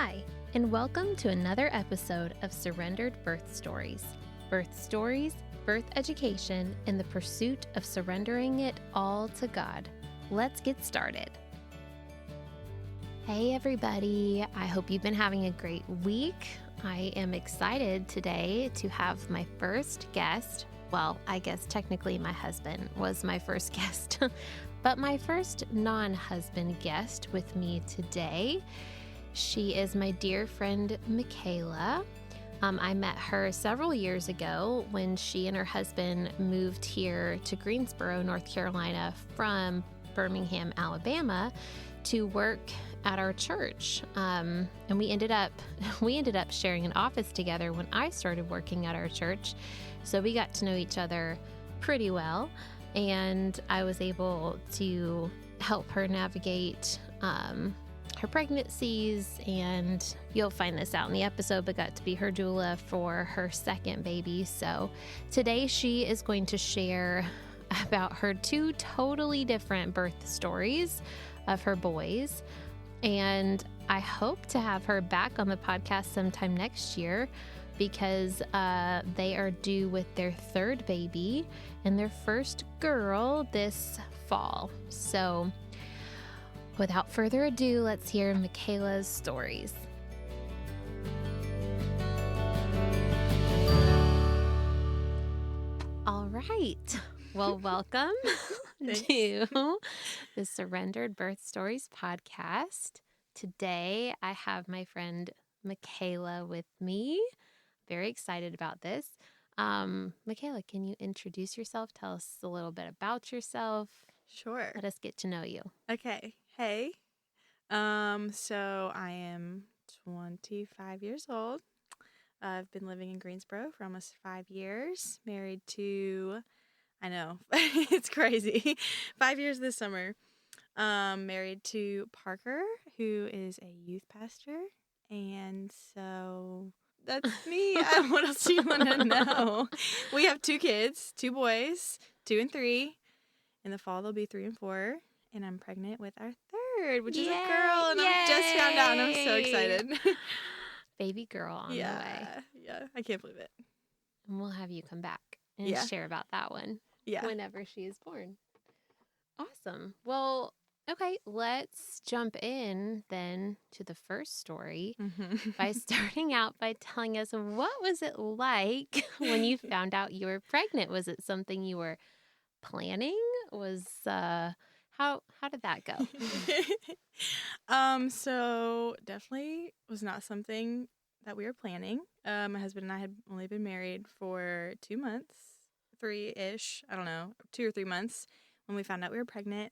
Hi, and welcome to another episode of Surrendered Birth Stories. Birth stories, birth education, and the pursuit of surrendering it all to God. Let's get started. Hey everybody, I hope you've been having a great week. I am excited today to have my first guest. Well, I guess technically my husband was my first guest, but my first non-husband guest with me today. She is my dear friend, Michaela. I met her several years ago when she and her husband moved here to Greensboro, North Carolina from Birmingham, Alabama to work at our church. And we ended up sharing an office together when I started working at our church. So we got to know each other pretty well. And I was able to help her navigate her pregnancies, and you'll find this out in the episode, but got to be her doula for her second baby. So today she is going to share about her two totally different birth stories of her boys. And I hope to have her back on the podcast sometime next year because they are due with their third baby and their first girl this fall. So without further ado, let's hear Michaela's stories. All right. Well, welcome to the Surrendered Birth Stories podcast. Today, I have my friend Michaela with me. Very excited about this. Michaela, can you introduce yourself? Tell us a little bit about yourself. Sure. Let us get to know you. Okay. Hey. So I am 25 years old. I've been living in Greensboro for almost 5 years. Married to, I know, it's crazy. 5 years this summer. Married to Parker, who is a youth pastor. And so that's me. What else do you want to know? We have 2 kids, 2 boys, 2 and 3. In the fall, they'll be 3 and 4. And I'm pregnant with our third, which is a girl. And I just found out, and I'm so excited. Baby girl on the way. Yeah, I can't believe it. And we'll have you come back and share about that one whenever she is born. Awesome. Well, okay, let's jump in then to the first story by starting out by telling us, what was it like when you found out you were pregnant? Was it something you were planning? How did that go? So definitely was not something that we were planning. My husband and I had only been married for 2 months, 3-ish, I don't know, 2 or 3 months when we found out we were pregnant.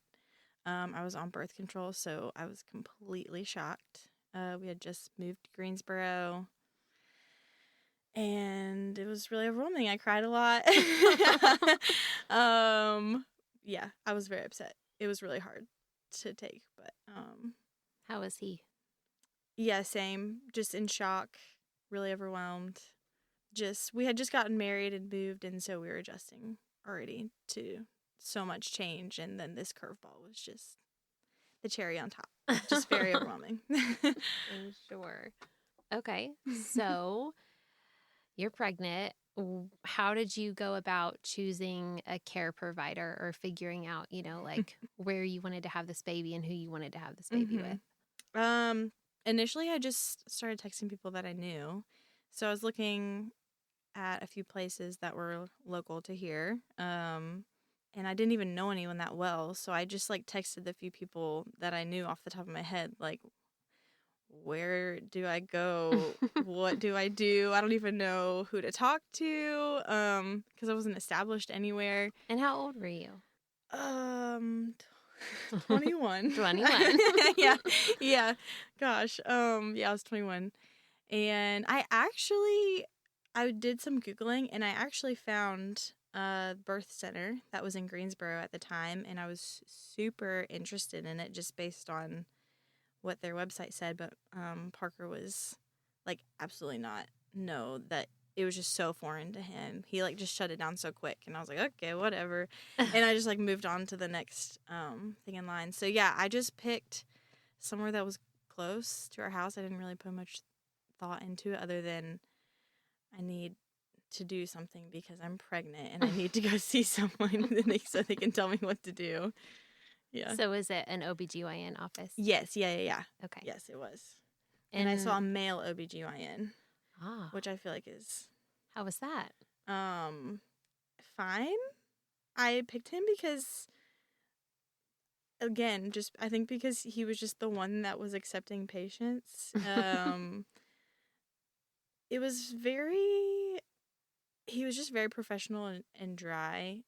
I was on birth control, so I was completely shocked. We had just moved to Greensboro, and it was really overwhelming. I cried a lot. Yeah, I was very upset. It was really hard to take, but How was he? Yeah, same. Just in shock, really overwhelmed. We had just gotten married and moved, and so we were adjusting already to so much change, and then this curveball was just the cherry on top. Just very overwhelming. I'm sure. Okay, so you're pregnant. How did you go about choosing a care provider or figuring out, like where you wanted to have this baby and who you wanted to have this baby with? Initially, I just started texting people that I knew. So I was looking at a few places that were local to here. And I didn't even know anyone that well. So I just texted the few people that I knew off the top of my head, where do I go? What do I do? I don't even know who to talk to because I wasn't established anywhere. And how old were you? 21. 21. Yeah. Gosh. I was 21. And I did some Googling, and I actually found a birth center that was in Greensboro at the time, and I was super interested in it just based on what their website said, but Parker was absolutely not. No, that it was just so foreign to him. He just shut it down so quick, and I was like, okay, whatever. And I just moved on to the next thing in line. So yeah, I just picked somewhere that was close to our house. I didn't really put much thought into it other than I need to do something because I'm pregnant and I need to go see someone so they can tell me what to do. Yeah. So is it an OBGYN office? Yes. Yeah. Okay. Yes, it was. And I saw a male OBGYN, which I feel like is... How was that? Fine. I picked him because, again, I think because he was just the one that was accepting patients. It was he was just very professional and dry,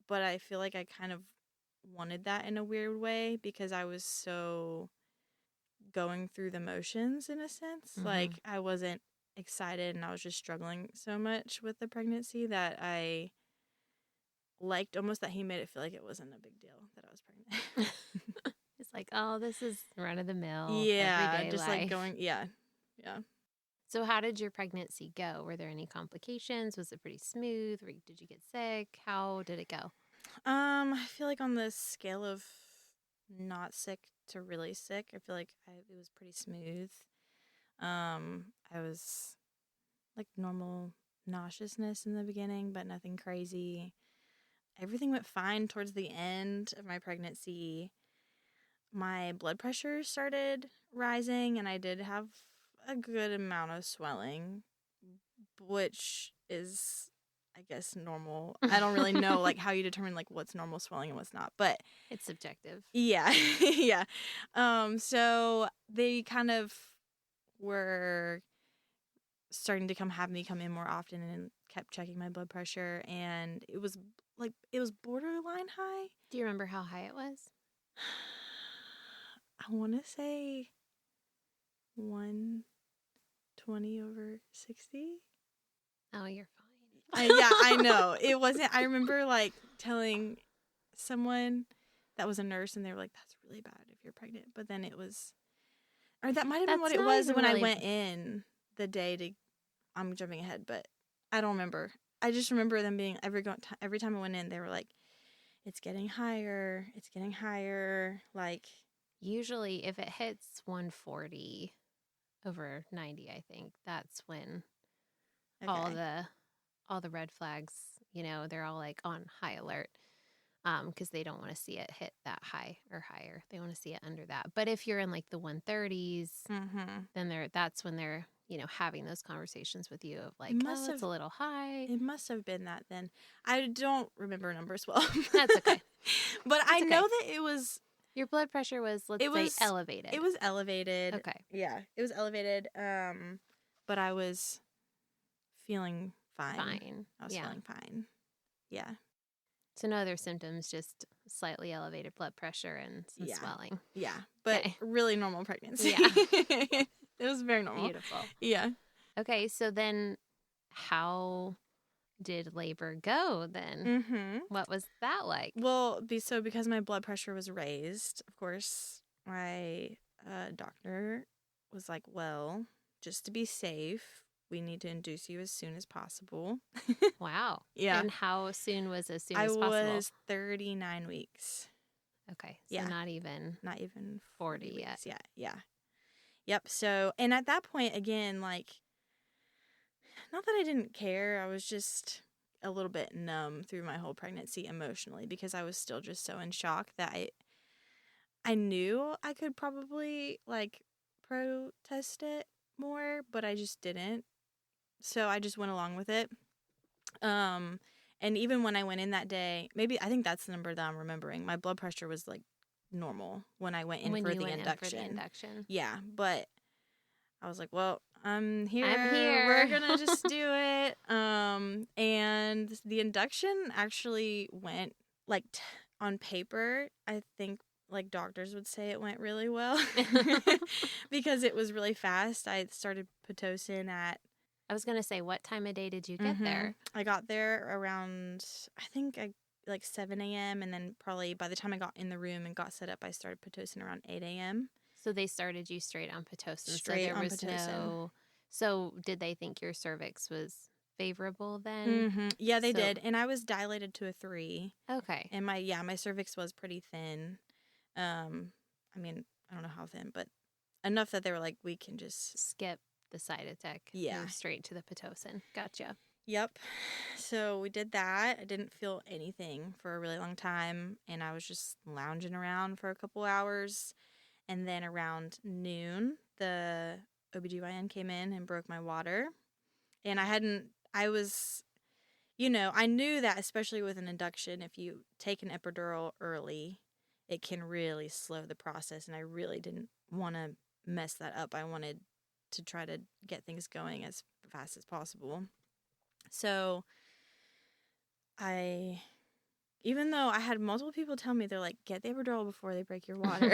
but I feel like I kind of wanted that in a weird way because I was so going through the motions in a sense. Mm-hmm. Like, I wasn't excited and I was just struggling so much with the pregnancy that I liked almost that he made it feel like it wasn't a big deal that I was pregnant. It's like, oh, this is run of the mill. Yeah, everyday just life. like going, yeah. So how did your pregnancy go? Were there any complications? Was it pretty smooth? Did you get sick? How did it go? I feel like on the scale of not sick to really sick, I feel like it was pretty smooth. I was like normal nauseousness in the beginning, but nothing crazy. Everything went fine towards the end of my pregnancy. My blood pressure started rising, and I did have a good amount of swelling, which is, I guess, normal. I don't really know like how you determine like what's normal swelling and what's not, but It's subjective. yeah. Yeah. So they kind of were starting to have me come in more often and kept checking my blood pressure, and it was borderline high. Do you remember how high it was? I want to say 120/60. Oh, you're fine. Yeah, I know. It wasn't. I remember like telling someone that was a nurse, and they were like, "That's really bad if you're pregnant." But then it was, or that might have been what it was when I went in the day to. I'm jumping ahead, but I don't remember. I just remember them being every time I went in, they were like, "It's getting higher. It's getting higher." Like, usually, if it hits 140 over 90, I think that's when all the red flags, they're all like on high alert, because they don't want to see it hit that high or higher. They want to see it under that. But if you're in like the 130s, then that's when they're having those conversations with you of like, it's a little high. It must have been that then. I don't remember numbers well. That's okay. But I know that it was... Your blood pressure was, let's say, elevated. It was elevated. Okay. Yeah, it was elevated. But I was feeling fine. I was feeling fine. Yeah. So no other symptoms, just slightly elevated blood pressure and some swelling. Yeah, but really normal pregnancy. Yeah. It was very normal. Beautiful. Yeah. Okay, so then how did labor go then? Mm-hmm. What was that like? Well, because my blood pressure was raised, of course, my doctor was like, well, just to be safe, we need to induce you as soon as possible. Wow. Yeah. And how soon was as soon as possible? I was 39 weeks. Okay. So not even 40 yet. Yeah. Yep. So, and at that point, again, like, not that I didn't care. I was just a little bit numb through my whole pregnancy emotionally because I was still just so in shock that I knew I could probably, like, protest it more, but I just didn't. So I just went along with it. And even when I went in that day, I think that's the number that I'm remembering. My blood pressure was, like, normal when I went in for the induction. Yeah, but I was like, well, I'm here. We're going to just do it. And the induction actually went, like, on paper, I think, like, doctors would say it went really well because it was really fast. I started Pitocin at... I was going to say, what time of day did you get there? I got there around, I think, like 7 a.m. And then probably by the time I got in the room and got set up, I started Pitocin around 8 a.m. So they started you straight on Pitocin. Straight on Pitocin. So did they think your cervix was favorable then? Mm-hmm. Yeah, they did. And I was dilated to a 3. Okay. And my cervix was pretty thin. I mean, I don't know how thin, but enough that they were like, we can just skip the Cytotec. Yeah. Move straight to the Pitocin. Gotcha. Yep. So we did that. I didn't feel anything for a really long time, and I was just lounging around for a couple hours. And then around noon, the OBGYN came in and broke my water. And I was, I knew that especially with an induction, if you take an epidural early, it can really slow the process. And I really didn't want to mess that up. I wanted to try to get things going as fast as possible. So even though I had multiple people tell me, they're like, get the epidural before they break your water.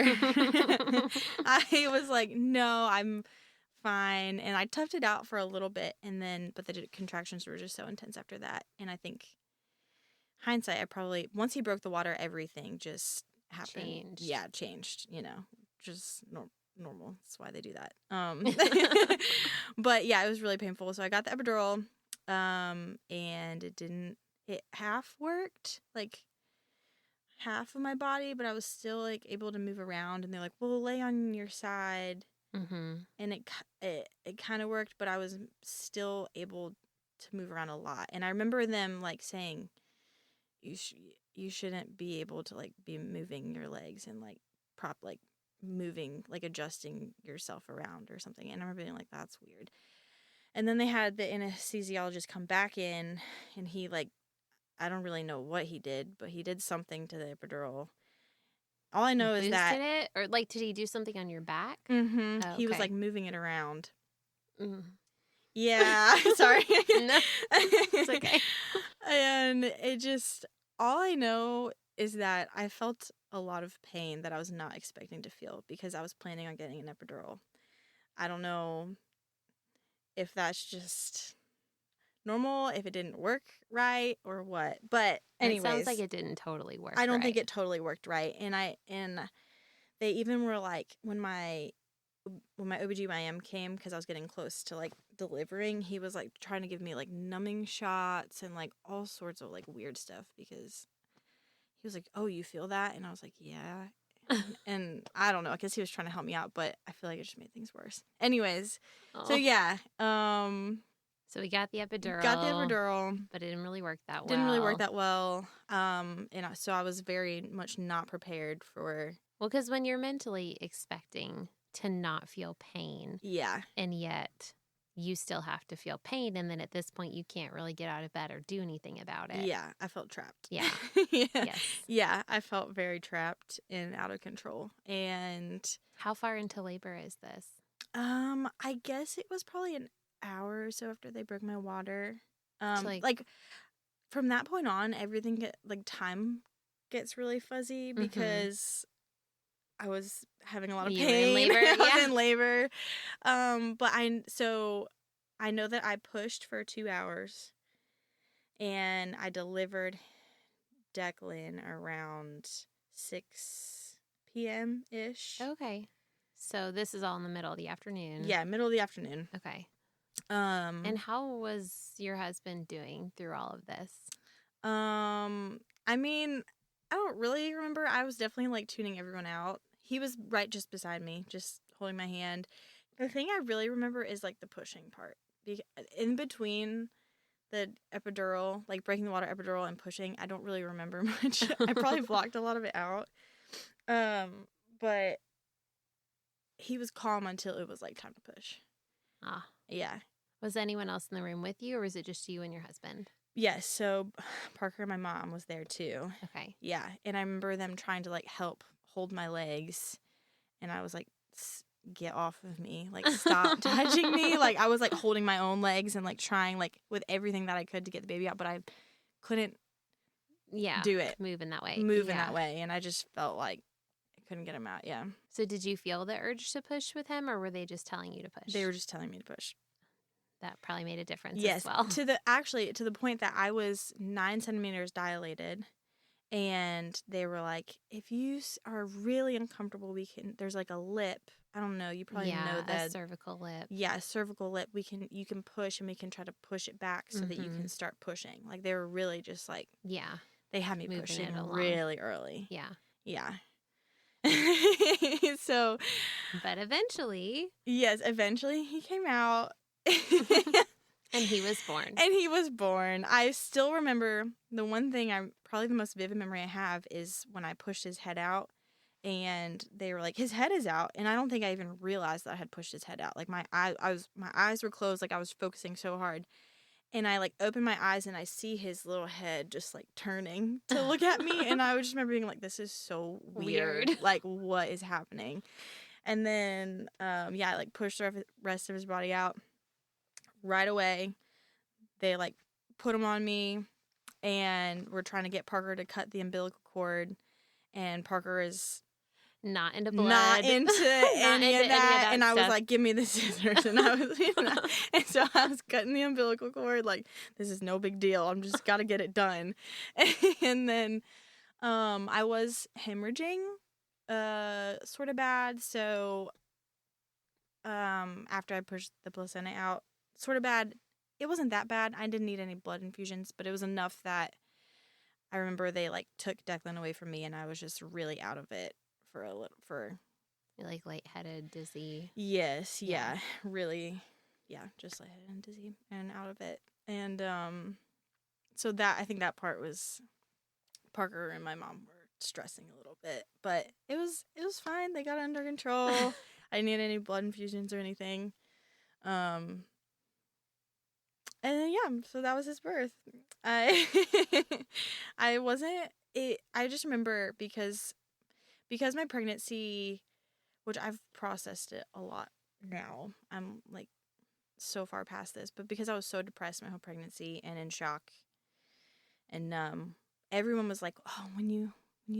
I was like, no, I'm fine. And I toughed it out for a little bit. But the contractions were just so intense after that. And I think hindsight, once he broke the water, everything just happened. Changed. Yeah, changed, just normal. That's why they do that. But yeah, it was really painful. So I got the epidural. And it half worked, like half of my body, but I was still like able to move around, and they're like, well, lay on your side. Mm-hmm. And it kind of worked, but I was still able to move around a lot. And I remember them like saying, you shouldn't be able to like be moving your legs and like moving, like adjusting yourself around or something. And I remember being like, that's weird. And then they had the anesthesiologist come back in, and he, I don't really know what he did, but he did something to the epidural. All I know is that... Boosted it? Or, did he do something on your back? Mm-hmm. Oh, He was, okay. moving it around. Mm. Yeah. Sorry. No, it's okay. And it just... All I know is that I felt a lot of pain that I was not expecting to feel because I was planning on getting an epidural. I don't know if that's just normal, if it didn't work right or what. But anyways, It sounds like it didn't totally work. I don't think it totally worked right. And they even were like, when my OBGYN came, because I was getting close to delivering, he was trying to give me numbing shots and all sorts of weird stuff, because he was like, oh, you feel that? And I was like, yeah. And I don't know, I guess he was trying to help me out, but I feel like it just made things worse. Anyways, So yeah. So we got the epidural. But it didn't really work that well. Didn't really work that well. So I was very much not prepared for... Well, because when you're mentally expecting to not feel pain. Yeah. And yet you still have to feel pain. And then at this point, you can't really get out of bed or do anything about it. Yeah, I felt trapped. Yeah. Yeah. Yes. Yeah, I felt very trapped and out of control. And how far into labor is this? I guess it was probably an hour or so after they broke my water. From that point on, everything time gets really fuzzy because I was having a lot of pain. In labor. I was in labor. But I know that I pushed for 2 hours, and I delivered Declan around 6 p.m.-ish. Okay. So this is all in the middle of the afternoon. Yeah, middle of the afternoon. Okay. And how was your husband doing through all of this? I mean, I don't really remember. I was definitely tuning everyone out. He was right just beside me, just holding my hand. The thing I really remember is the pushing part. In between the epidural, breaking the water epidural and pushing, I don't really remember much. I probably blocked a lot of it out. But he was calm until it was time to push. Ah. Yeah. Was anyone else in the room with you, or was it just you and your husband? Yes. So Parker and my mom was there too. Okay. Yeah. And I remember them trying to help hold my legs. And I was get off of me. Stop touching me. I was holding my own legs and trying with everything that I could to get the baby out, but I couldn't do it. Moving that way. And I just felt I couldn't get him out. Yeah. So did you feel the urge to push with him, or were they just telling you to push? They were just telling me to push. That probably made a difference yes, as well. To the point that I was 9 centimeters dilated, and they were like, if you are really uncomfortable, there's a lip. I don't know. You probably know that. A cervical lip. Yeah, a cervical lip. You can push, and we can try to push it back so that you can start pushing. They were really just yeah. They had me moving pushing it along really early. Yeah. Yeah. So, But eventually. yes, eventually he came out. And he was born. I still remember the one thing probably the most vivid memory I have is when I pushed his head out and they were like, his head is out. And I don't think I even realized that I had pushed his head out. Like my eyes were closed. Like I was focusing so hard. And I like open my eyes and I see his little head just like turning to look at me. And I was just remember being like, this is so weird. Like what is happening? And then, I like pushed the rest of his body out right away. They like put him on me and we're trying to get Parker to cut the umbilical cord. And Parker is not into blood. Not into any of that. And I was stuff. like, give me the scissors. And I was, and so I was cutting the umbilical cord. Like, this is no big deal. I'm just got to get it done. And then I was hemorrhaging sort of bad. So after I pushed the placenta out, sort of bad. It wasn't that bad. I didn't need any blood infusions, but it was enough that I remember they like took Declan away from me and I was just really out of it for You're like lightheaded, dizzy. Yes, yeah. Really, just lightheaded and dizzy and out of it. And so that I think that part was Parker and my mom were stressing a little bit, but it was fine. They got it under control. I didn't need any blood infusions or anything. And so that was his birth. I just remember because my pregnancy, which I've processed it a lot now. I'm like so far past this, but because I was so depressed my whole pregnancy and in shock and everyone was like, "Oh, when you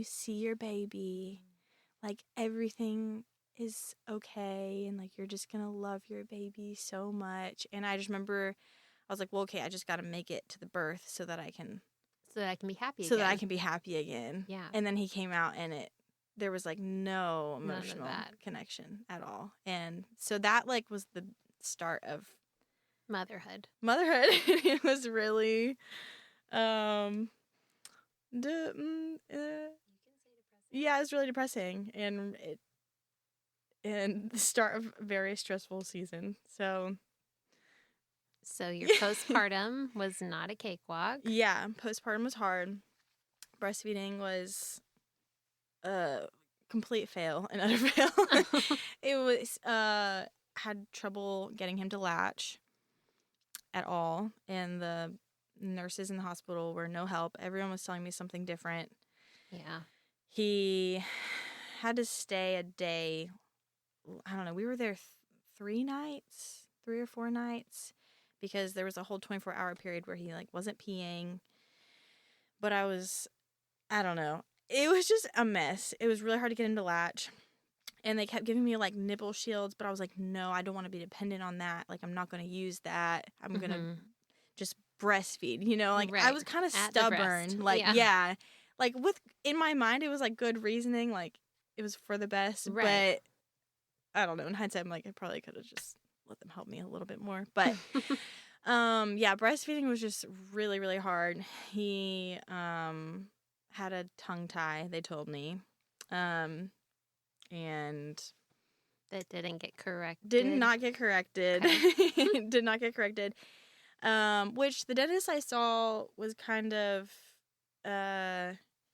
see your baby, like everything is okay and like you're just going to love your baby so much." And I just remember I was like, well, okay, I just got to make it to the birth so that I can be happy again. So that I can be happy again. Yeah. And then he came out and there was like no emotional connection at all. And so that like was the start of motherhood. It was really yeah, it was really depressing and the start of a very stressful season. So your postpartum was not a cakewalk. Yeah, postpartum was hard. Breastfeeding was a complete fail, an utter fail. It was had trouble getting him to latch at all, and the nurses in the hospital were no help. Everyone was telling me something different. Yeah. He had to stay a day. I don't know. We were there 3 or 4 nights. Because there was a whole 24-hour period where he, like, wasn't peeing. But I don't know. It was just a mess. It was really hard to get him to latch. And they kept giving me, like, nipple shields. But I was like, no, I don't want to be dependent on that. Like, I'm not going to use that. I'm going to just breastfeed, you know? Like, I was kind of stubborn. Like, yeah. Like, in my mind, it was, like, good reasoning. Like, it was for the best. Right. But, I don't know. In hindsight, I'm like, I probably could have just let them help me a little bit more. But breastfeeding was just really, really hard. He had a tongue tie, they told me. And that didn't get corrected. Did not get corrected. Okay. Did not get corrected. Which the dentist I saw was kind of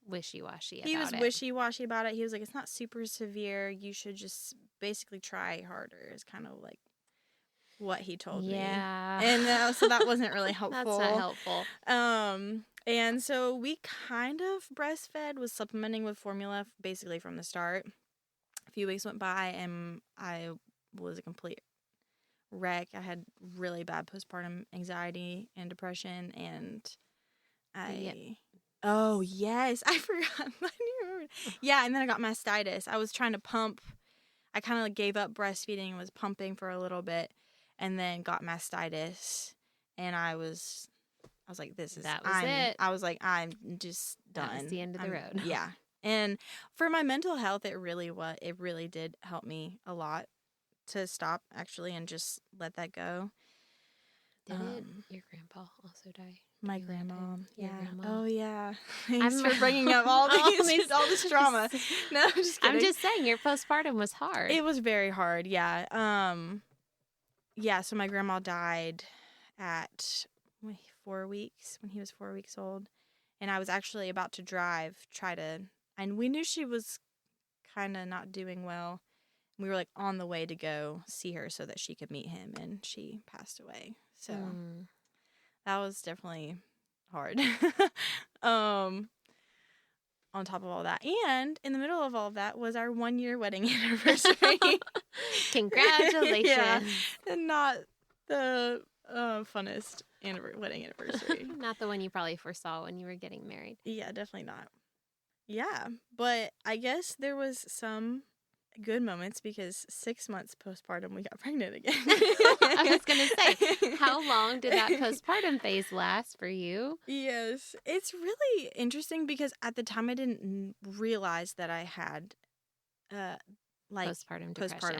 wishy-washy about it. He was wishy-washy about it. He was like, it's not super severe. You should just basically try harder is kind of like what he told me. Yeah. And so that wasn't really helpful. That's not helpful. And so we kind of breastfed, was supplementing with formula basically from the start. A few weeks went by and I was a complete wreck. I had really bad postpartum anxiety and depression and oh yes, I forgot. I didn't remember. Yeah, and then I got mastitis. I was trying to pump. I kind of like gave up breastfeeding and was pumping for a little bit. And then got mastitis, and I was like, it. I was like, I'm just done. That was the end of the road. Yeah. And for my mental health, it really did help me a lot to stop actually and just let that go. Didn't your grandpa also die? My during that grandma, time? Your yeah. grandma. Oh, yeah. Thanks I'm for bringing up all this drama. No, I'm just kidding. I'm just saying your postpartum was hard. It was very hard, yeah. Yeah, so my grandma died at 4 weeks, when he was 4 weeks old. And I was actually about to and we knew she was kind of not doing well. We were like on the way to go see her so that she could meet him, and she passed away. So that was definitely hard. On top of all that, and in the middle of all of that was our 1-year wedding anniversary. Congratulations. Yeah, and not the funnest wedding anniversary. Not the one you probably foresaw when you were getting married. Yeah, definitely not. Yeah, but I guess there was some good moments because 6 months postpartum we got pregnant again. I was going to say, how long did that postpartum phase last for you? Yes, it's really interesting because at the time I didn't realize that I had postpartum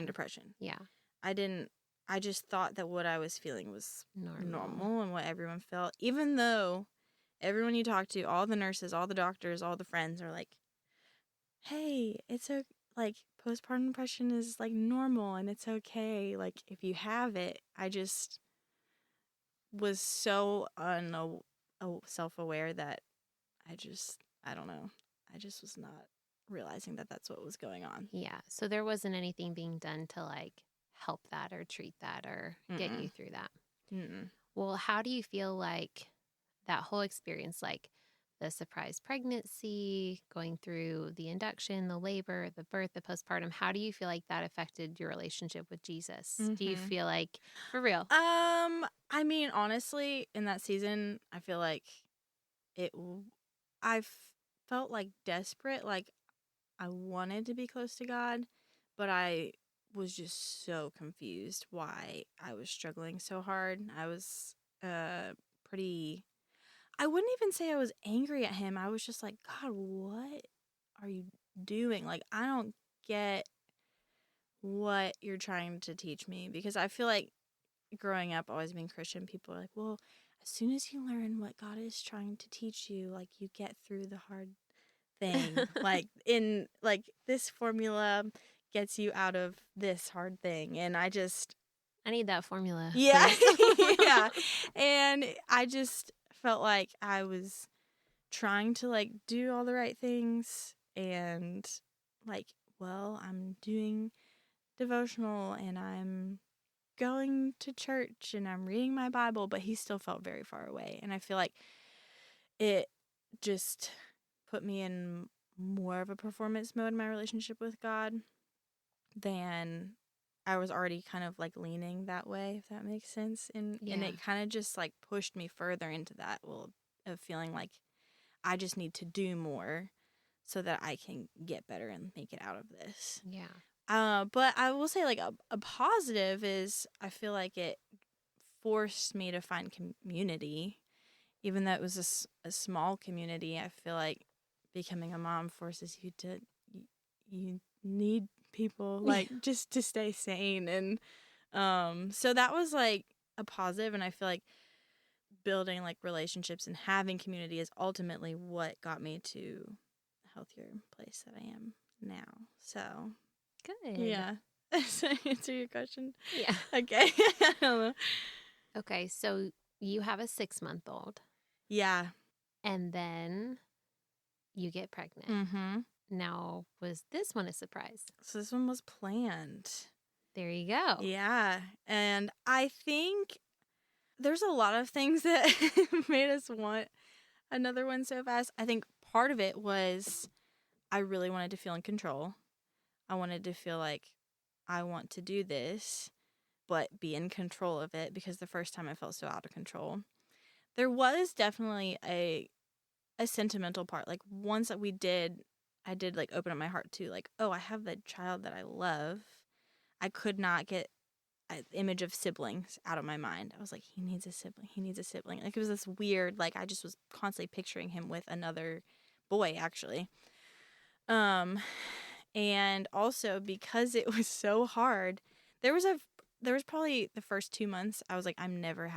depression. Yeah. I just thought that what I was feeling was Normal and what everyone felt, even though everyone you talk to, all the nurses, all the doctors, all the friends are like, hey, it's postpartum depression is like normal and it's okay. Like if you have it, I just was so self-aware that I don't know. I just was not realizing that that's what was going on. Yeah. So there wasn't anything being done to help that or treat that or get you through that. Mm-mm. Well, how do you feel like that whole experience, like the surprise pregnancy, going through the induction, the labor, the birth, the postpartum, how do you feel like that affected your relationship with Jesus? Do you feel like, for real? I mean, honestly, in that season, I feel like I felt like desperate, like I wanted to be close to God, but I was just so confused why I was struggling so hard. I was I wouldn't even say I was angry at him. I was just like, God, what are you doing? Like, I don't get what you're trying to teach me, because I feel like growing up, always being Christian, people are like, well, as soon as you learn what God is trying to teach you, like you get through the hard thing. like this formula gets you out of this hard thing. And I need that formula. Yeah. Yeah. And I just felt like I was trying to do all the right things, and well, I'm doing devotional and I'm going to church and I'm reading my Bible, but he still felt very far away. And I feel like it just put me in more of a performance mode in my relationship with God than I was already kind of leaning that way, if that makes sense. And it kind of just pushed me further into that of feeling like I just need to do more so that I can get better and make it out of this. Yeah. But I will say a positive is I feel like it forced me to find community. Even though it was a small community, I feel like becoming a mom forces you to, you need people just to stay sane. And so that was a positive, and I feel like building relationships and having community is ultimately what got me to a healthier place that I am now. So good. Yeah. Does that answer your question? Yeah. Okay. I don't know. Okay, so you have a 6-month-old. Yeah. And then you get pregnant. Mm-hmm. Now, was this one a surprise? So this one was planned. There you go. Yeah. And I think there's a lot of things that made us want another one so fast. I think part of it was I really wanted to feel in control. I wanted to feel like I want to do this, but be in control of it, because the first time I felt so out of control. There was definitely a sentimental part. Once that I did open up my heart to oh, I have the child that I love. I could not get an image of siblings out of my mind. I was like, he needs a sibling. He needs a sibling. It was this weird, I just was constantly picturing him with another boy, actually. And also because it was so hard, there there was probably the first 2 months I was like, I'm never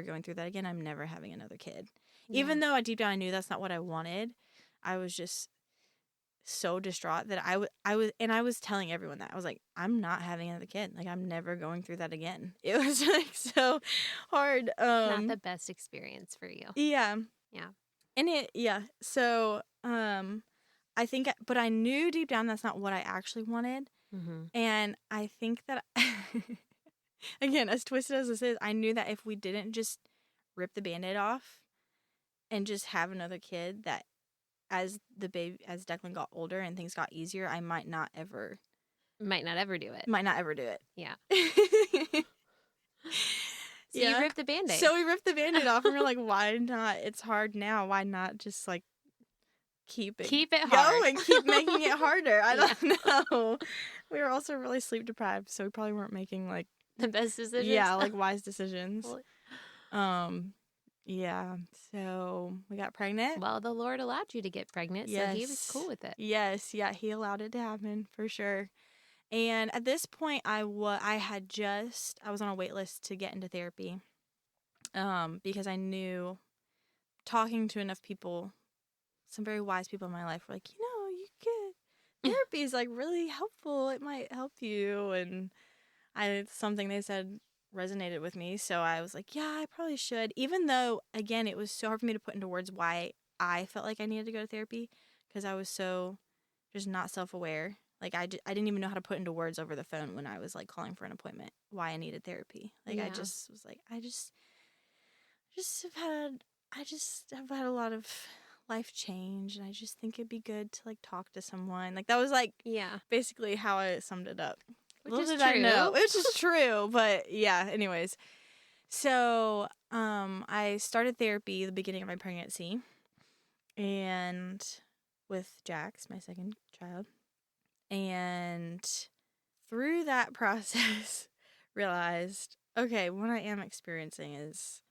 going through that again. I'm never having another kid. Yeah. Even though deep down I knew that's not what I wanted, I was just so distraught that I was telling everyone that. I was like, I'm not having another kid. Like, I'm never going through that again. It was like so hard. Not the best experience for you. Yeah. Yeah. And so I think, but I knew deep down that's not what I actually wanted. Mm-hmm. And I think that, again, as twisted as this is, I knew that if we didn't just rip the Band-Aid off and just have another kid, that as Declan got older and things got easier, I might not ever do it. Might not ever do it. Yeah. So Yeah. you ripped the Band-Aid. So we ripped the Band-Aid off and we're like, why not? It's hard now. Why not just like keep it hard going, keep making it harder? I don't know. We were also really sleep deprived, so we probably weren't making like the best decisions. Yeah, like wise decisions. Yeah. So we got pregnant. Well, the Lord allowed you to get pregnant, so he was cool with it. Yes, yeah, he allowed it to happen for sure. And at this point, I was on a wait list to get into therapy, because I knew, talking to enough people, some very wise people in my life were like, therapy is like really helpful. It might help you, and something they said resonated with me, so I was like, yeah, I probably should. Even though, again, it was so hard for me to put into words why I felt like I needed to go to therapy, because I was so just not self-aware. Like, I didn't even know how to put into words over the phone when I was, like, calling for an appointment why I needed therapy. Like, I just was like, I have had a lot of life change, and I just think it'd be good to, like, talk to someone. Like, that was, like, basically how I summed it up. Which is true. I know. Which is true, but, yeah, anyways. So, I started therapy the beginning of my pregnancy, and with Jax, my second child. And through that process, realized, okay, what I am experiencing is,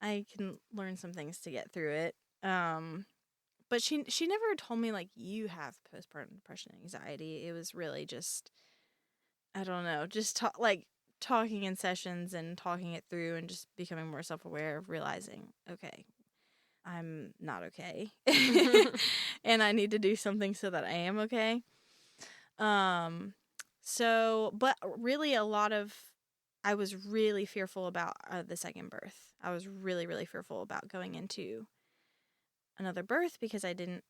I can learn some things to get through it. But she never told me, like, you have postpartum depression and anxiety. It was really just, I don't know, just talking in sessions and talking it through and just becoming more self-aware of realizing, okay, I'm not okay. And I need to do something so that I am okay. But really I was really fearful about the second birth. I was really, really fearful about going into another birth because I didn't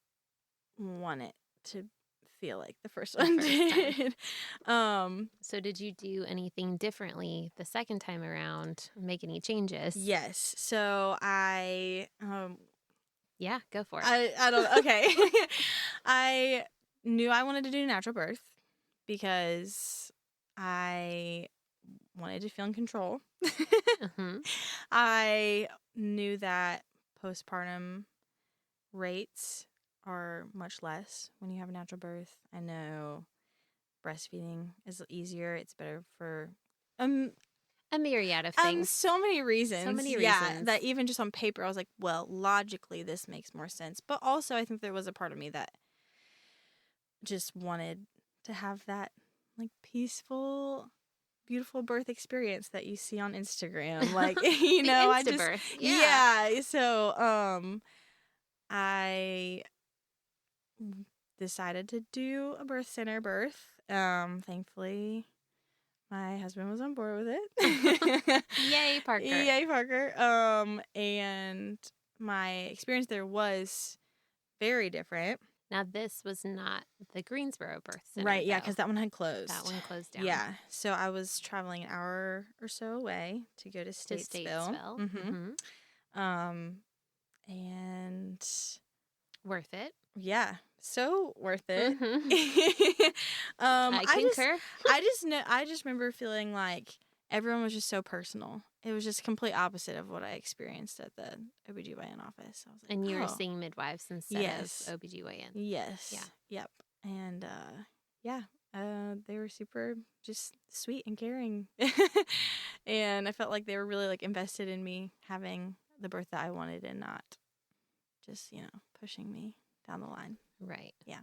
want it to feel like the first one did. So did you do anything differently the second time around? Make any changes? Yes. So yeah, go for it. I don't. Okay. I knew I wanted to do natural birth because I wanted to feel in control. I knew that postpartum rates are much less when you have a natural birth. I know breastfeeding is easier. It's better for a myriad of things. So many reasons. Yeah, that even just on paper, I was like, well, logically, this makes more sense. But also, I think there was a part of me that just wanted to have that, like, peaceful, beautiful birth experience that you see on Instagram. Like, I just... birth. Yeah. So, I decided to do a birth center birth. Thankfully, my husband was on board with it. Yay, Parker. Yay, Parker. And my experience there was very different. Now, this was not the Greensboro birth center. Right, yeah, because that one had closed. That one closed down. Yeah, so I was traveling an hour or so away to go to Statesville. And worth it. Yeah, so worth it. I concur. I just remember feeling like everyone was just so personal. It was just complete opposite of what I experienced at the OBGYN office. I was like, and you were seeing midwives instead of OBGYN. Yes. Yeah. Yep. And they were super just sweet and caring. And I felt like they were really, like, invested in me having the birth that I wanted and not just, pushing me down the line. Right. Yeah.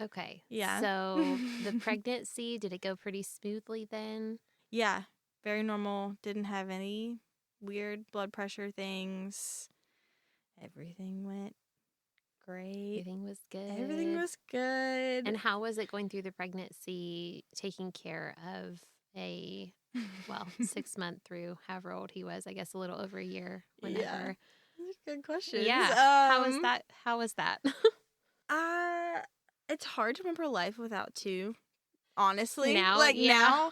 Okay. Yeah. So the pregnancy, did it go pretty smoothly then? Yeah. Very normal. Didn't have any weird blood pressure things. Everything went great. Everything was good. Everything was good. And how was it going through the pregnancy, taking care of a, 6 month through however old he was, I guess a little over a year whenever. Yeah. Those are good questions. Yeah. How was that? It's hard to remember life without two, honestly. Now, Like yeah.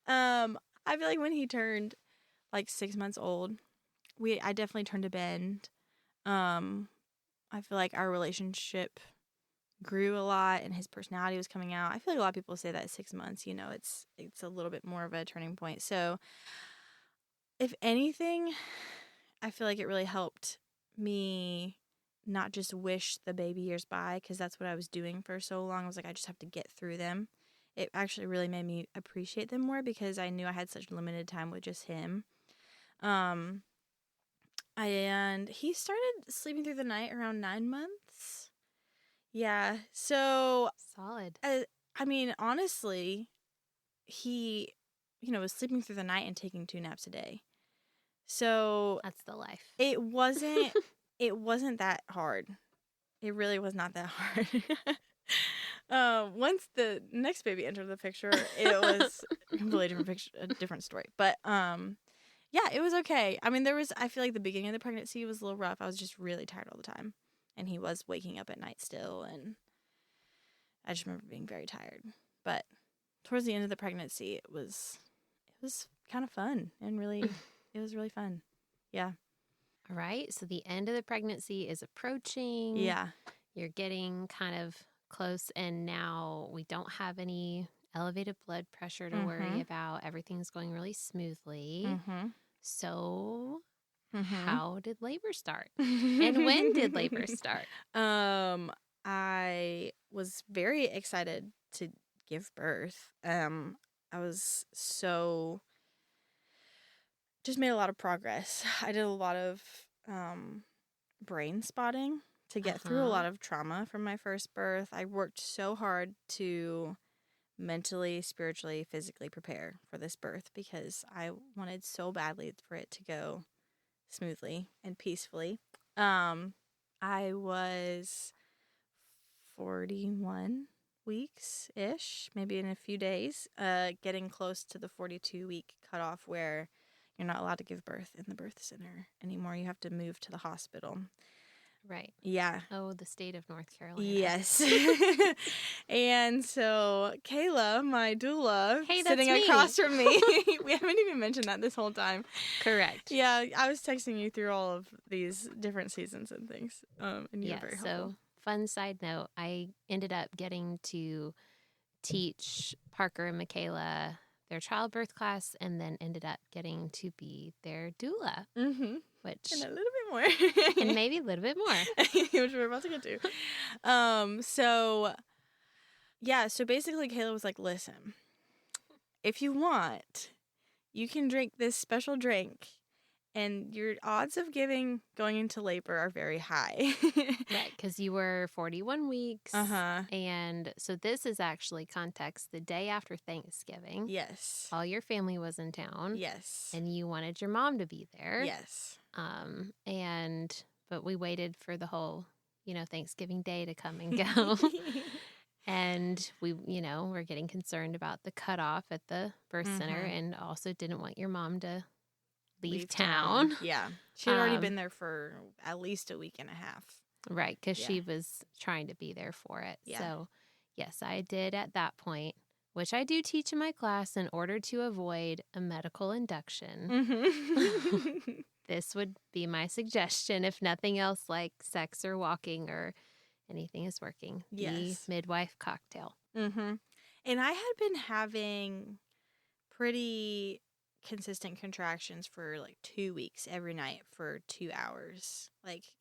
now, I feel like when he turned like 6 months old, I definitely turned a bend. I feel like our relationship grew a lot and his personality was coming out. I feel like a lot of people say that at 6 months, it's a little bit more of a turning point. So if anything, I feel like it really helped me not just wish the baby years by, because that's what I was doing for so long. I was like, I just have to get through them. It actually really made me appreciate them more because I knew I had such limited time with just him. And he started sleeping through the night around 9 months. Yeah. So, Solid. I mean, honestly, he, was sleeping through the night and taking 2 naps a day. So That's the life. it wasn't that hard. It really was not that hard. Once the next baby entered the picture, it was a completely different story. But yeah, it was okay. I mean, I feel like the beginning of the pregnancy was a little rough. I was just really tired all the time. And he was waking up at night still, and I just remember being very tired. But towards the end of the pregnancy, it was kind of fun and really it was really fun. Yeah. All right. So the end of the pregnancy is approaching. Yeah. You're getting kind of close, and now we don't have any elevated blood pressure to worry about. Everything's going really smoothly. So how did labor start? And when did labor start? I was very excited to give birth. I was just made a lot of progress. I did a lot of brain spotting to get through a lot of trauma from my first birth. I worked so hard to mentally, spiritually, physically prepare for this birth because I wanted so badly for it to go smoothly and peacefully. I was 41 weeks-ish, maybe in a few days, getting close to the 42-week cutoff where you're not allowed to give birth in the birth center anymore. You have to move to the hospital. Right. Yeah. Oh, the state of North Carolina. Yes. And so Kayla, my doula, Hey, that's sitting me. across from me. We haven't even mentioned that this whole time. Correct. Yeah, I was texting you through all of these different seasons and things. And you were very helpful. So fun side note, I ended up getting to teach Parker and Michaela their childbirth class, and then ended up getting to be their doula. Which, and a little bit more. And maybe a little bit more. Which we're about to get to. So basically Kayla was like, listen, if you want, you can drink this special drink, and your odds of going into labor are very high. Right, because you were 41 weeks. And so this is actually context the day after Thanksgiving. Yes. All your family was in town. Yes. And you wanted your mom to be there. Yes. But we waited for the whole, Thanksgiving Day to come and go. And we, were getting concerned about the cutoff at the birth center, and also didn't want your mom to leave town. Yeah. She had already been there for at least a week and a half. Right, because she was trying to be there for it. Yeah. So, yes, I did at that point, which I do teach in my class in order to avoid a medical induction. This would be my suggestion, if nothing else, like sex or walking or anything is working. Yes. The midwife cocktail. And I had been having pretty consistent contractions for like 2 weeks every night for 2 hours.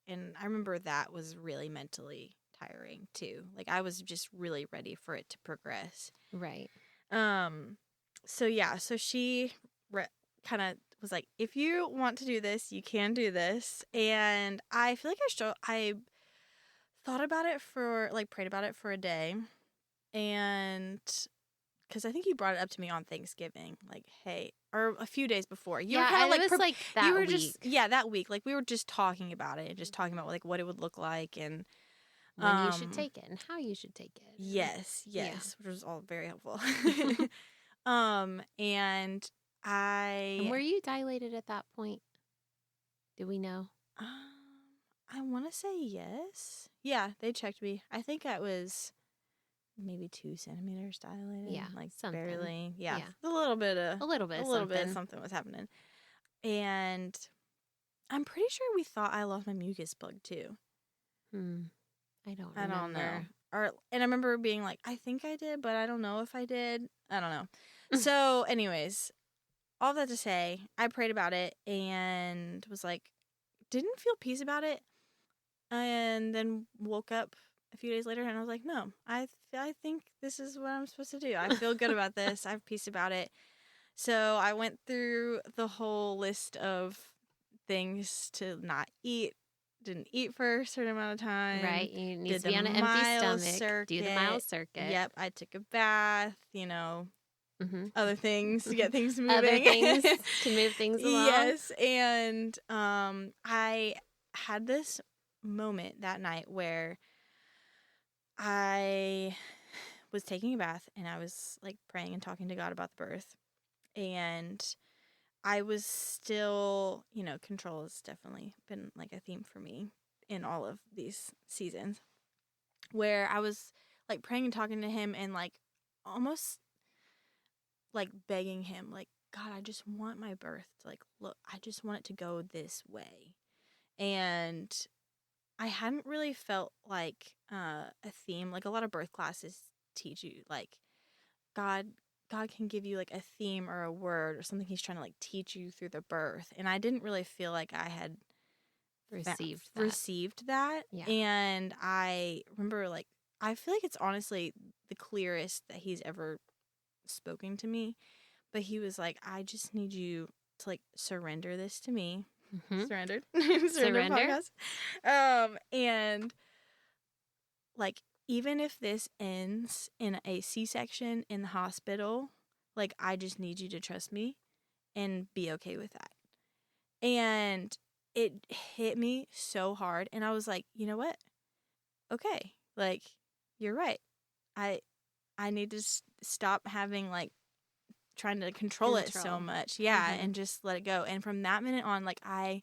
And I remember that was really mentally tiring too. I was just really ready for it to progress. Right. So she kind of was like, if you want to do this, you can do this. And I feel like I thought about it prayed about it for a day. And because I think you brought it up to me on Thanksgiving, like, hey, or a few days before. You were Yeah, kind of like, it was like that you were week. just, that week. Like, we were just talking about it and just talking about like what it would look like and when you should take it and how you should take it. Yes, Yeah. which was all very helpful. And And were you dilated at that point? Do we know? I want to say yes. Yeah, they checked me. I think I was maybe 2 centimeters dilated. Yeah, like something. barely. Yeah, Yeah. a little bit of something. something was happening. And I'm pretty sure we thought I lost my mucus plug too. I don't remember. I don't know. And I remember being like, I think I did, but I don't know if I did. I don't know. So, anyways, all that to say, I prayed about it and was like, didn't feel peace about it. And then woke up a few days later and I was like, no, I think this is what I'm supposed to do. I feel good about this. I have peace about it. So I went through the whole list of things to not eat. Didn't eat for a certain amount of time. Right. You need to be on an empty stomach. Do the mile circuit. Yep. I took a bath, Mm-hmm. other things to get things moving. Other things to move things along. Yes. And I had this moment that night where I was taking a bath and I was like praying and talking to God about the birth. And I was still, control has definitely been like a theme for me in all of these seasons, where I was like praying and talking to him and like almost like begging him, like, God, I just want my birth to like, look, I just want it to go this way. And I hadn't really felt like a theme, like a lot of birth classes teach you, like God can give you like a theme or a word or something he's trying to like teach you through the birth. And I didn't really feel like I had received that. Yeah. And I remember like, I feel like it's honestly the clearest that he's ever spoken to me. But he was like, I just need you to like surrender this to me. Mm-hmm. Surrendered. Surrender. And like, even if this ends in a C-section in the hospital, like, I just need you to trust me and be okay with that. And it hit me so hard. And I was like, you know what? Okay. Like, you're right. I need to stop having, like, trying to control it so much. Yeah. Mm-hmm. And just let it go. And from that minute on, like, I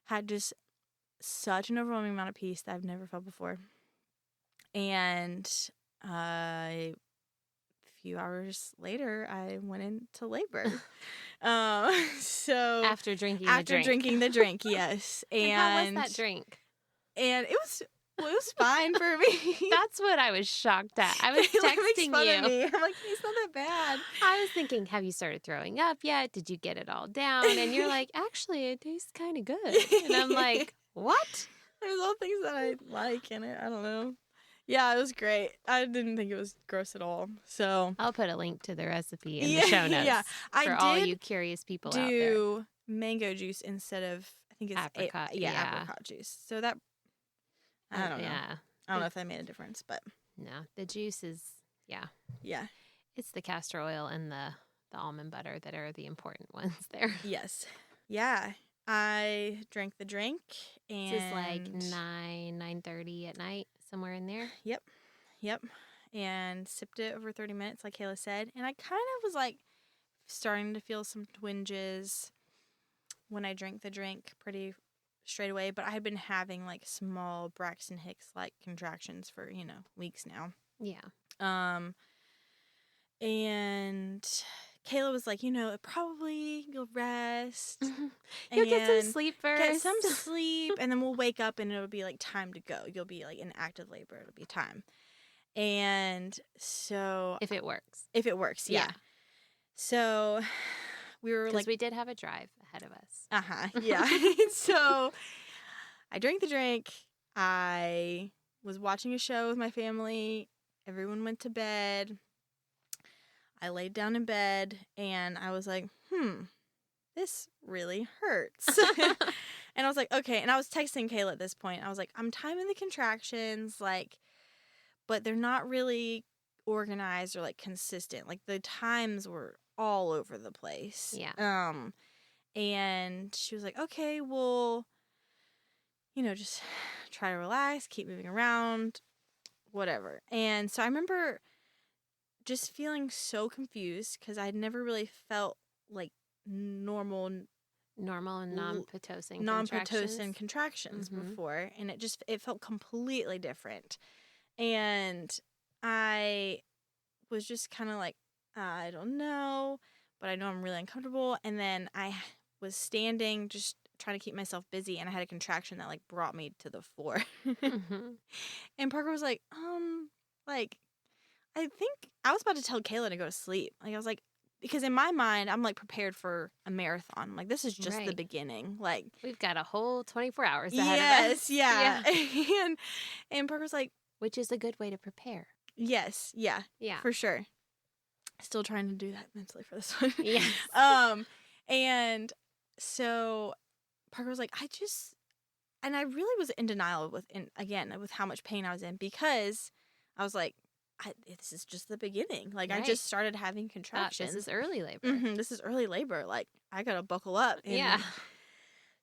had just such an overwhelming amount of peace that I've never felt before. And a few hours later, I went into labor. So after drinking the drink, yes. And how was that drink? And it was fine for me. That's what I was shocked at. I was texting you. I'm like, it's not that bad. I was thinking, have you started throwing up yet? Did you get it all down? And you're like, actually, it tastes kind of good. And I'm like, what? There's all things that I like in it. I don't know. Yeah, it was great. I didn't think it was gross at all. So I'll put a link to the recipe in the show notes. Yeah, for all you curious people out there. Do mango juice instead of, I think it's apricot. Apricot juice. So that, I don't know. Yeah. I don't know if that made a difference, but no, the juice is yeah. It's the castor oil and the almond butter that are the important ones there. Yes. Yeah. I drank the drink, and this is like 9:30 at night, somewhere in there. Yep. And sipped it over 30 minutes, like Kayla said. And I kind of was like starting to feel some twinges when I drank the drink pretty straight away. But I had been having like small Braxton Hicks like contractions for, weeks now. Yeah. And Kayla was like, probably you'll rest. You'll get some sleep first. Get some sleep, and then we'll wake up and it'll be like time to go. You'll be like in active labor. It'll be time. And so if it works, yeah. So we were like, we did have a drive ahead of us. Yeah. So I drank the drink. I was watching a show with my family. Everyone went to bed. I laid down in bed and I was like, this really hurts. And I was like, okay. And I was texting Kayla at this point. I was like, I'm timing the contractions. Like, but they're not really organized or like consistent. Like the times were all over the place. Yeah. And she was like, okay, well, just try to relax, keep moving around, whatever. And so I remember just feeling so confused because I'd never really felt like normal and non-Pitocin non-Pitocin contractions Mm-hmm. before, and it felt completely different. And I was just kind of like, I don't know, but I know I'm really uncomfortable. And then I was standing, just trying to keep myself busy, and I had a contraction that like brought me to the floor. Mm-hmm. And Parker was like, like, I think I was about to tell Kayla to go to sleep. Like, I was like, because in my mind, I'm like prepared for a marathon. Like, this is just the beginning. Like, we've got a whole 24 hours ahead of us. Yes, yeah. And Parker was like, which is a good way to prepare. Yes, yeah, for sure. Still trying to do that mentally for this one. Yes. And so Parker was like, and I really was in denial with how much pain I was in, because I was like, this is just the beginning. Like, right. I just started having contractions. This is early labor. Mm-hmm, this is early labor. Like, I gotta buckle up. And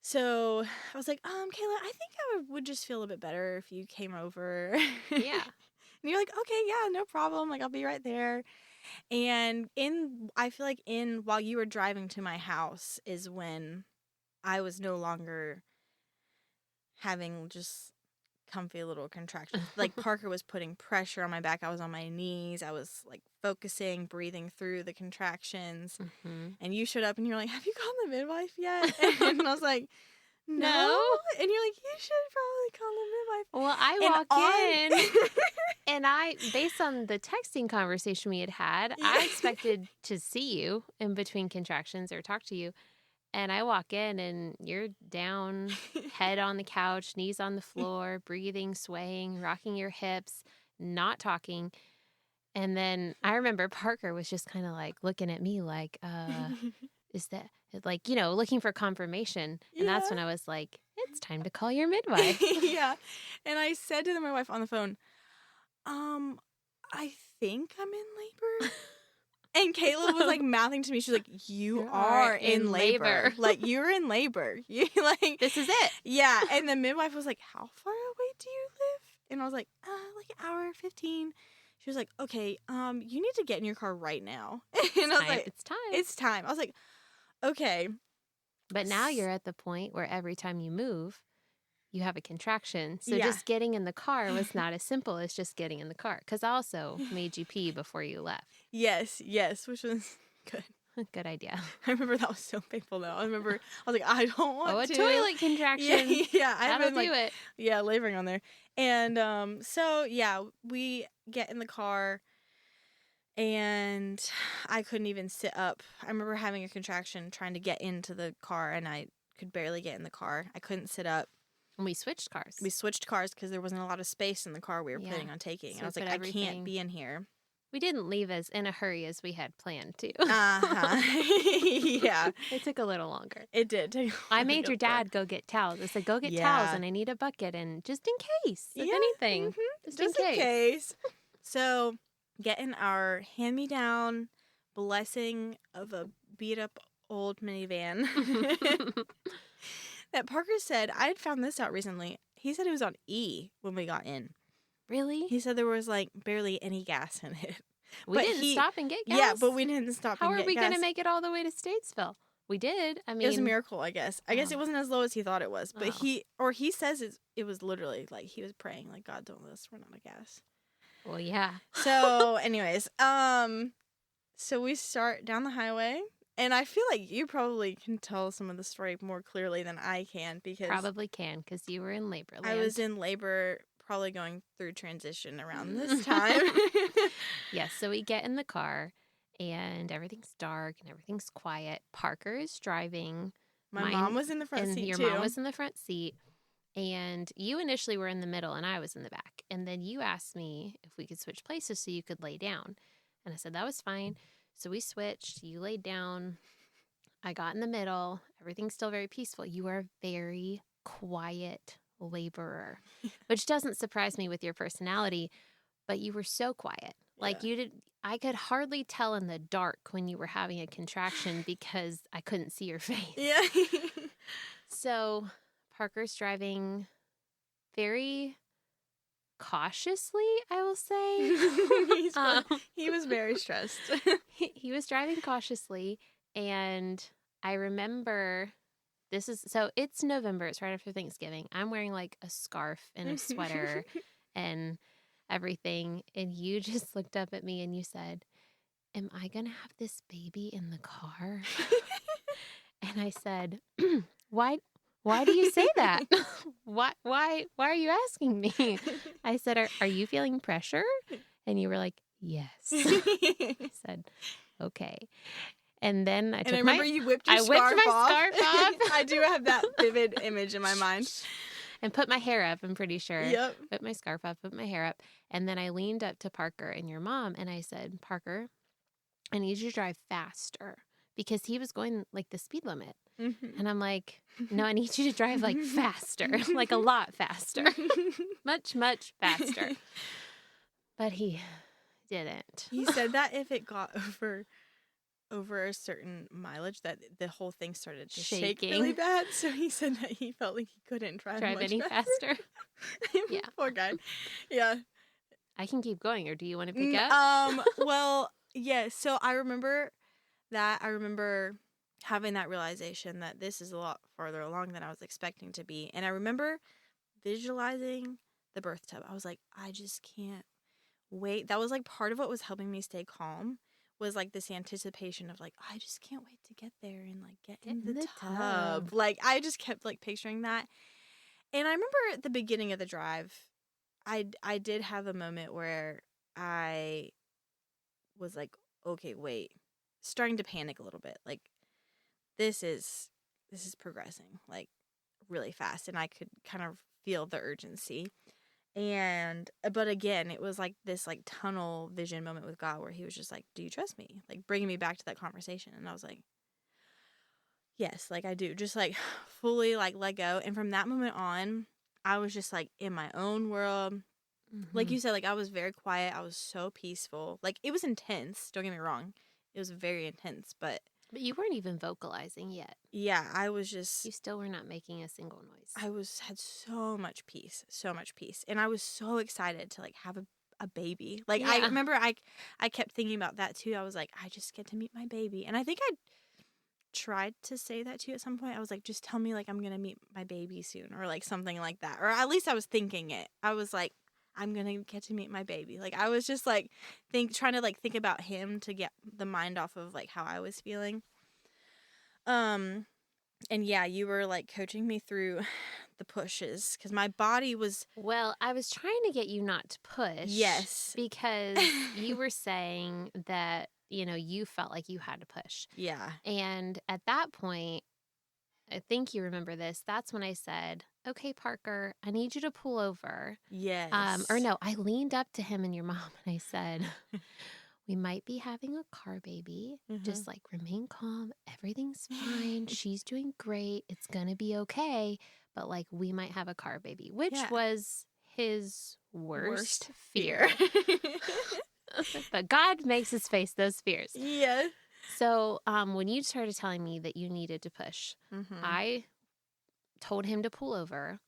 so I was like, Kayla, I think I would just feel a bit better if you came over. Yeah. And you're like, okay, yeah, no problem. Like, I'll be right there. And I feel like while you were driving to my house is when I was no longer having just comfy little contractions. Like, Parker was putting pressure on my back. I was on my knees. I was like focusing, breathing through the contractions. Mm-hmm. And you showed up and you're like, have you called the midwife yet? And I was like, no. And you're like, you should probably call the midwife. Well, I walk in and based on the texting conversation we had, I expected to see you in between contractions or talk to you. And I walk in and you're down, head on the couch, knees on the floor, breathing, swaying, rocking your hips, not talking. And then I remember Parker was just kind of like looking at me like, is that like, looking for confirmation. And that's when I was like, it's time to call your midwife. Yeah. And I said to the midwife on the phone, I think I'm in labor. And Kayla was like mouthing to me. She's like, you are in labor. Like, you're in labor. You like, this is it. Yeah. And the midwife was like, how far away do you live? And I was like, like an hour, 15. She was like, okay, you need to get in your car right now. And I was like, it's time. I was like, okay. But now you're at the point where every time you move, you have a contraction. So just getting in the car was not as simple as just getting in the car. Because I also made you pee before you left. Yes, which was good. Good idea. I remember that was so painful, though. I was like, I don't want to. A toilet contraction. Yeah. That'll do it. Yeah, laboring on there. And so, we get in the car, and I couldn't even sit up. I remember having a contraction trying to get into the car, and I could barely get in the car. I couldn't sit up. And we switched cars. Because there wasn't a lot of space in the car we were planning on taking. So I was like, I can't be in here. We didn't leave as in a hurry as we had planned to. Yeah. It took a little longer. It did take I made your dad go get towels. I said, go get towels, and I need a bucket, and just in case, if anything. Mm-hmm. Just in case. So, getting our hand-me-down blessing of a beat-up old minivan that Parker said, I had found this out recently. He said it was on E when we got in. Really? He said there was like barely any gas in it. We didn't stop and get gas? Yeah, but we didn't stop and get gas. How are we going to make it all the way to Statesville? We did. I mean, it was a miracle, I guess. I guess it wasn't as low as he thought it was. But he says it was literally like he was praying, like, God, don't let us run out of gas. Well, yeah. So, anyways, so we start down the highway. And I feel like you probably can tell some of the story more clearly than I can, because probably can, because you were in labor land. I was in labor, probably going through transition around this time. Yes, so we get in the car, and everything's dark, and everything's quiet. Parker is driving. My mom was in the front seat, your mom was in the front seat. And you initially were in the middle, and I was in the back. And then you asked me if we could switch places so you could lay down. And I said that was fine. So we switched. You laid down. I got in the middle. Everything's still very peaceful. You are a very quiet laborer, which doesn't surprise me with your personality. but you were so quiet. Like Yeah. I could hardly tell in the dark when you were having a contraction because I couldn't see your face. Yeah. So Parker's driving very cautiously, I will say. He was very stressed. He was driving cautiously, and I remember it's November, it's right after Thanksgiving. I'm wearing like a scarf and a sweater and everything, and you just looked up at me and you said, "Am I gonna have this baby in the car?" And I said, Why do you say that? Why are you asking me? I said, are you feeling pressure? And you were like, yes. I said, okay. And then I remember you whipped your scarf off. Scarf off. I do have that vivid image in my mind. And put my hair up, I'm pretty sure. Yep. Put my scarf up, put my hair up. And then I leaned up to Parker and your mom and I said, Parker, I need you to drive faster. Because he was going like the speed limit. Mm-hmm. And I'm like, no, I need you to drive like faster, like a lot faster, much, much faster. But he didn't. He said that if it got over a certain mileage, that the whole thing started to shake really bad. So he said that he felt like he couldn't drive any faster. Yeah, poor guy. Yeah, I can keep going, or do you want to pick up? Well, yeah. So I remember having that realization that this is a lot farther along than I was expecting to be. And I remember visualizing the birth tub. I was like, I just can't wait. That was like part of what was helping me stay calm, was like this anticipation of like, I just can't wait to get there and like get in the tub. Like I just kept like picturing that. And I remember at the beginning of the drive, I did have a moment where I was like, okay, wait, starting to panic a little bit. Like, this is progressing like really fast, and I could kind of feel the urgency. But again, it was like this like tunnel vision moment with God where he was just like, do you trust me? Like bringing me back to that conversation. And I was like, yes, like I do. Just like fully like let go. And from that moment on, I was just like in my own world. Mm-hmm. Like you said, like I was very quiet. I was so peaceful. Like it was intense. Don't get me wrong. It was very intense, but you weren't even vocalizing yet. Yeah, I was just... You still were not making a single noise. I had so much peace. And I was so excited to, like, have a baby. Like, yeah. I remember I kept thinking about that, too. I was like, I just get to meet my baby. And I think I tried to say that to you at some point. I was like, just tell me, like, I'm going to meet my baby soon. Or, like, something like that. Or at least I was thinking it. I was like, I'm going to get to meet my baby. Like, I was just, like, trying to, like, think about him to get the mind off of, like, how I was feeling. And yeah, you were, like, coaching me through the pushes because my body was... Well, I was trying to get you not to push. Yes. Because you were saying that, you know, you felt like you had to push. Yeah. And at that point, I think you remember this, that's when I said, okay, Parker, I need you to pull over. Yes. Or no, I leaned up to him and your mom and I said, we might be having a car baby. Mm-hmm. Just like remain calm. Everything's fine. She's doing great. It's going to be okay. But like we might have a car baby, which was his worst fear. But God makes us face those fears. Yeah. So when you started telling me that you needed to push, mm-hmm. I told him to pull over,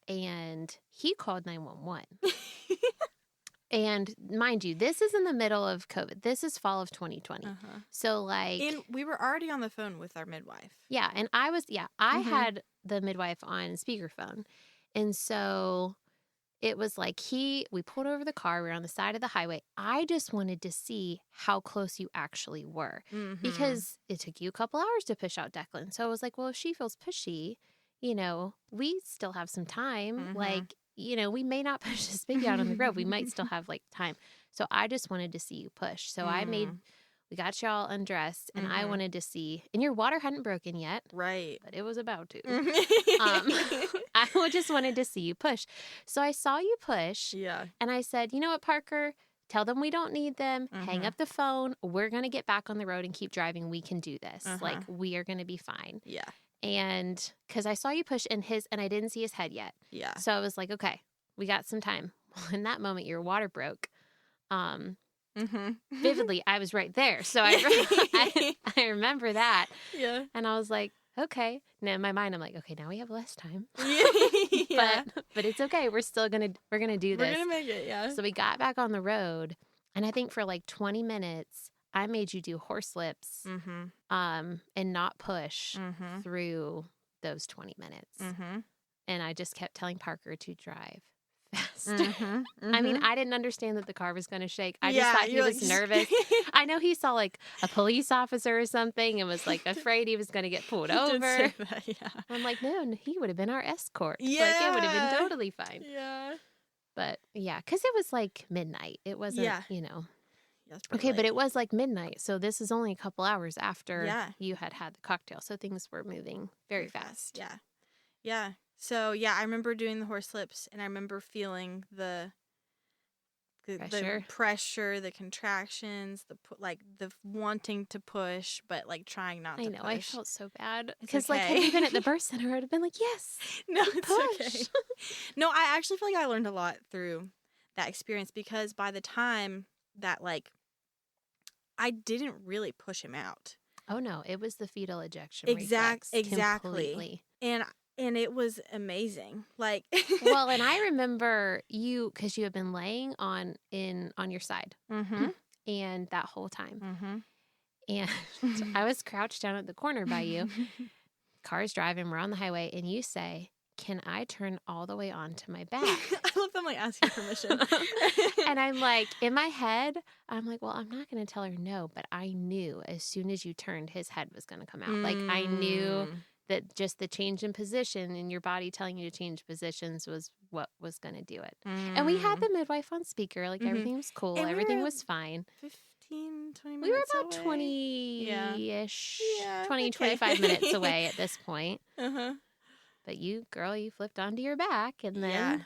and he called 911. And mind you, this is in the middle of COVID. This is fall of 2020. Uh-huh. So like... And we were already on the phone with our midwife. Yeah, and I mm-hmm. had the midwife on speakerphone. And so... It was like we pulled over the car, we were on the side of the highway. I just wanted to see how close you actually were mm-hmm. because it took you a couple hours to push out Declan. So I was like, well, if she feels pushy, you know, we still have some time. Mm-hmm. Like, you know, we may not push this baby out on the road. We might still have like time. So I just wanted to see you push. So we got y'all undressed, and mm-hmm. I wanted to see, and your water hadn't broken yet. Right. But it was about to. I just wanted to see you push. So I saw you push. Yeah. And I said, you know what, Parker? Tell them we don't need them. Mm-hmm. Hang up the phone. We're going to get back on the road and keep driving. We can do this. Uh-huh. Like, we are going to be fine. Yeah. And because I saw you push and I didn't see his head yet. Yeah. So I was like, okay, we got some time. Well, in that moment, your water broke. Vividly, I was right there. So I remember that. Yeah. And I was like, okay. Now in my mind, I'm like, okay, now we have less time. Yeah. But it's okay. We're gonna do We're this. gonna make it, yeah. So we got back on the road, and I think for like 20 minutes, I made you do horse lips, and not push through those 20 minutes. And I just kept telling Parker to drive fast. I mean, I didn't understand that the car was going to shake. I just thought he was nervous. I know he saw like a police officer or something and was like afraid he was going to get pulled over. Did say that, yeah. I'm like, no, he would have been our escort. Yeah. Like, it would have been totally fine. Yeah. But yeah, because it was like midnight. It wasn't, you know. Yeah, okay, late. but it was like midnight. So this is only a couple hours after you had the cocktail. So things were moving very fast. Yeah. Yeah. So, yeah, I remember doing the horse lips, and I remember feeling the pressure, the contractions, the wanting to push, but like trying not to push. I know, I felt so bad. Because like, had we been at the birth center, I'd have been like, yes, no, it's okay. No, I actually feel like I learned a lot through that experience, because by the time that like, I didn't really push him out. Oh, no, it was the fetal ejection reflex. Exactly. Completely. And it was amazing. Like, well, and I remember you, because you had been laying on your side, and that whole time, and I was crouched down at the corner by you. Car's driving, we're on the highway, and you say, "Can I turn all the way onto my back?" I love them like asking permission. And I'm like, in my head, I'm like, well, I'm not going to tell her no, but I knew as soon as you turned, his head was going to come out. Like, I knew that just the change in position and your body telling you to change positions was what was going to do it. And we had the midwife on speaker. Like, everything was cool. And everything was fine. 15, 20 minutes We were about away. 20-ish, Yeah, 25 minutes away at this point. But you flipped onto your back, and then... Yeah.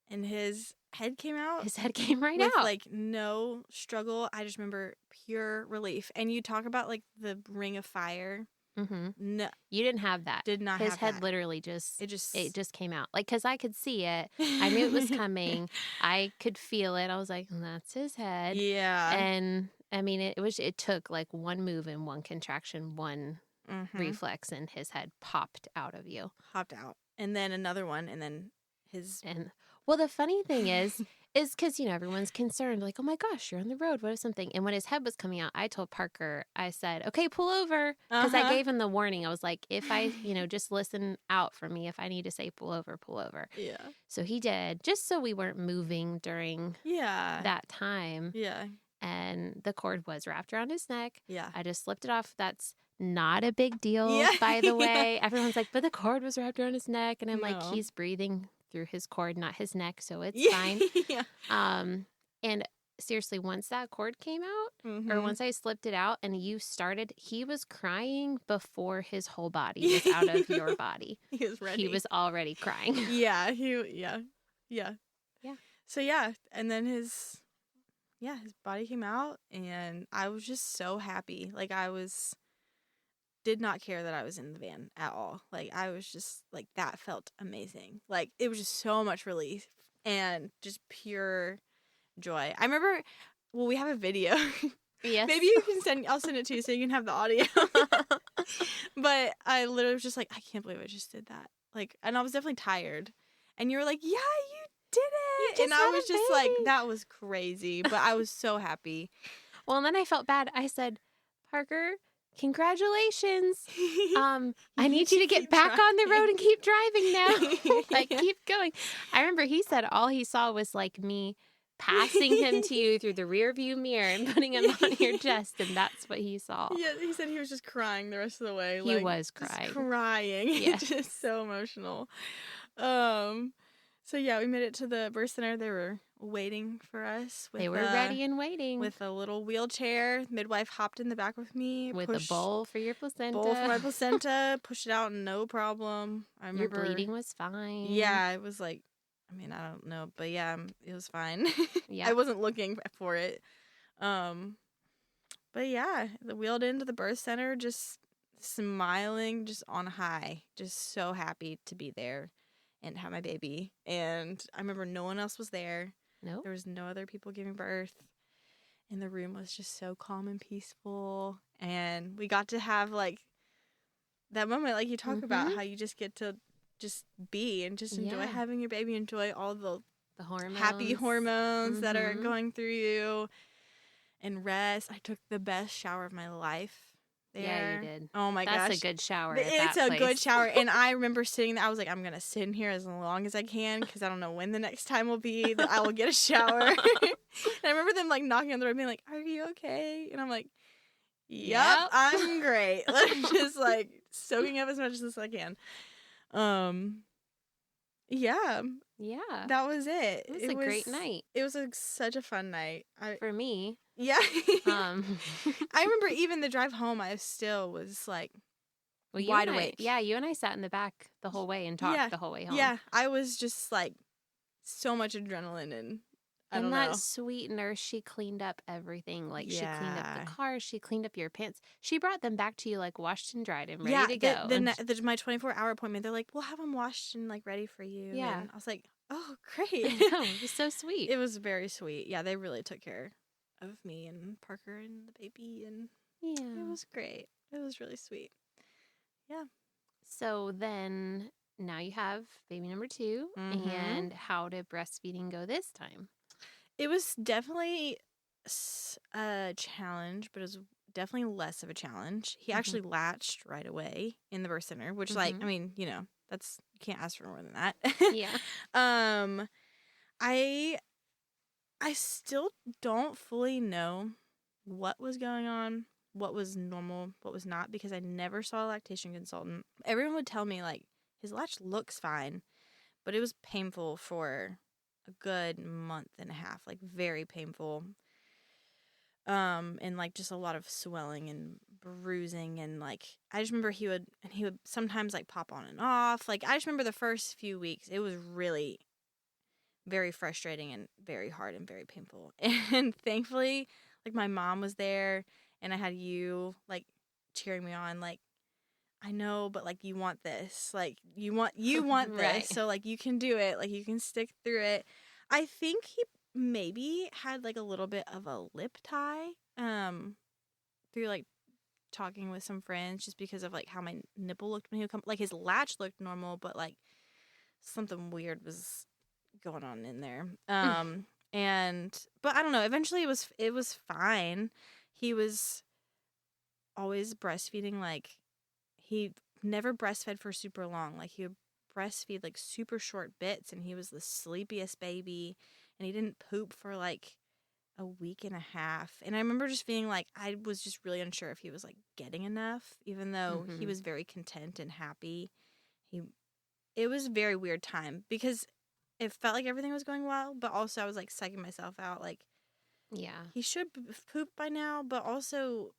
And his head came out. His head came right with, out. Like, no struggle. I just remember pure relief. And you talk about, like, the ring of fire. No. You didn't have that. Did not have that. His head literally just... It just came out. Like, because I could see it. I knew it was coming. I could feel it. I was like, that's his head. Yeah. And, I mean, it took, like, one move and one contraction, one reflex, and his head popped out of you. Popped out. And then another one, and then his... Well, the funny thing is because, you know, everyone's concerned, like, oh my gosh, you're on the road. What if something? And when his head was coming out, I told Parker, I said, okay, pull over. Because I gave him the warning. I was like, if I, just listen out for me. If I need to say pull over, pull over. Yeah. So he did, just so we weren't moving during that time. Yeah. And the cord was wrapped around his neck. Yeah. I just slipped it off. That's not a big deal, by the way. Everyone's like, but the cord was wrapped around his neck. And I'm like, he's breathing through his cord, not his neck, so it's fine. And seriously, once that cord came out, or once I slipped it out and you started, he was crying before his whole body was out of your body. He was ready. He was already crying. Yeah. So and then his body came out, and I was just so happy. Like, did not care that I was in the van at all. Like, I was just, like, that felt amazing. Like, it was just so much relief and just pure joy. I remember, we have a video. Yes. Maybe I'll send it to you so you can have the audio. But I literally was just like, I can't believe I just did that. Like, and I was definitely tired. And you were like, yeah, you did it. And I was just like, that was crazy. But I was so happy. Well, and then I felt bad. I said, Parker, congratulations. I need you to get back on the road and keep driving now. Like, keep going. I remember he said all he saw was like me passing him to you through the rear view mirror and putting him on your chest, and that's what he saw. Yeah, he said he was just crying the rest of the way. He was crying. Just crying. Yeah. Just so emotional. So yeah, we made it to the birth center. They were waiting for us. They were ready and waiting. With a little wheelchair. Midwife hopped in the back with me. With a bowl for your placenta. Bowl for my placenta. Pushed it out, no problem. I remember. Your bleeding was fine. Yeah, it was like, I mean, I don't know. But yeah, it was fine. Yeah. I wasn't looking for it. But yeah, wheeled into the birth center, just smiling, just on high. Just so happy to be there and have my baby. And I remember no one else was there. Nope. There was no other people giving birth. and the room was just so calm and peaceful. And we got to have, like, that moment, like you talk about, how you just get to just be and just enjoy having your baby, enjoy all the hormones. happy hormones that are going through you, and rest. I took the best shower of my life there. Yeah, you did. Oh my gosh. That's a good shower. It's a good shower. And I remember sitting there, I was like, I'm going to sit in here as long as I can because I don't know when the next time will be that I will get a shower. And I remember them like knocking on the door being like, are you okay? And I'm like, yep. I'm great. Just like soaking up as much as I can. Yeah. Yeah. That was it. It was a great night. It was such a fun night. For me. Yeah. I remember even the drive home, I still was like wide awake. Yeah, you and I sat in the back the whole way and talked the whole way home. Yeah, I was just like so much adrenaline and I don't know. And that sweet nurse, she cleaned up everything. Like, she cleaned up the car. She cleaned up your pants. She brought them back to you, like, washed and dried and ready to go. My 24-hour appointment, they're like, we'll have them washed and, like, ready for you. Yeah. And I was like, oh, great. It was so sweet. It was very sweet. Yeah, they really took care of me and Parker and the baby. And it was great. It was really sweet. Yeah. So then, now you have baby number 2. And how did breastfeeding go this time? It was definitely a challenge, but it was definitely less of a challenge. He actually latched right away in the birth center, which, like, I mean, you can't ask for more than that. Yeah. I still don't fully know what was going on, what was normal, what was not, because I never saw a lactation consultant. Everyone would tell me, like, his latch looks fine, but it was painful for a good month and a half, like very painful. And like just a lot of swelling and bruising, and like I just remember he would sometimes like pop on and off. Like I just remember the first few weeks, it was really very frustrating and very hard and very painful. And thankfully, like my mom was there and I had you like cheering me on, like, I know, but like you want this. Like you want this. Right. So like you can do it. Like you can stick through it. I think he maybe had like a little bit of a lip tie through like talking with some friends, just because of like how my nipple looked when he would come. Like his latch looked normal, but like something weird was going on in there. But I don't know, eventually it was fine. He was always breastfeeding, like he never breastfed for super long. Like he would breastfeed like super short bits, and he was the sleepiest baby, and he didn't poop for like a week and a half. And I remember just being like, I was just really unsure if he was like getting enough, even though he was very content and happy. It was a very weird time because it felt like everything was going well, but also I was like psyching myself out, like, yeah, he should poop by now, but also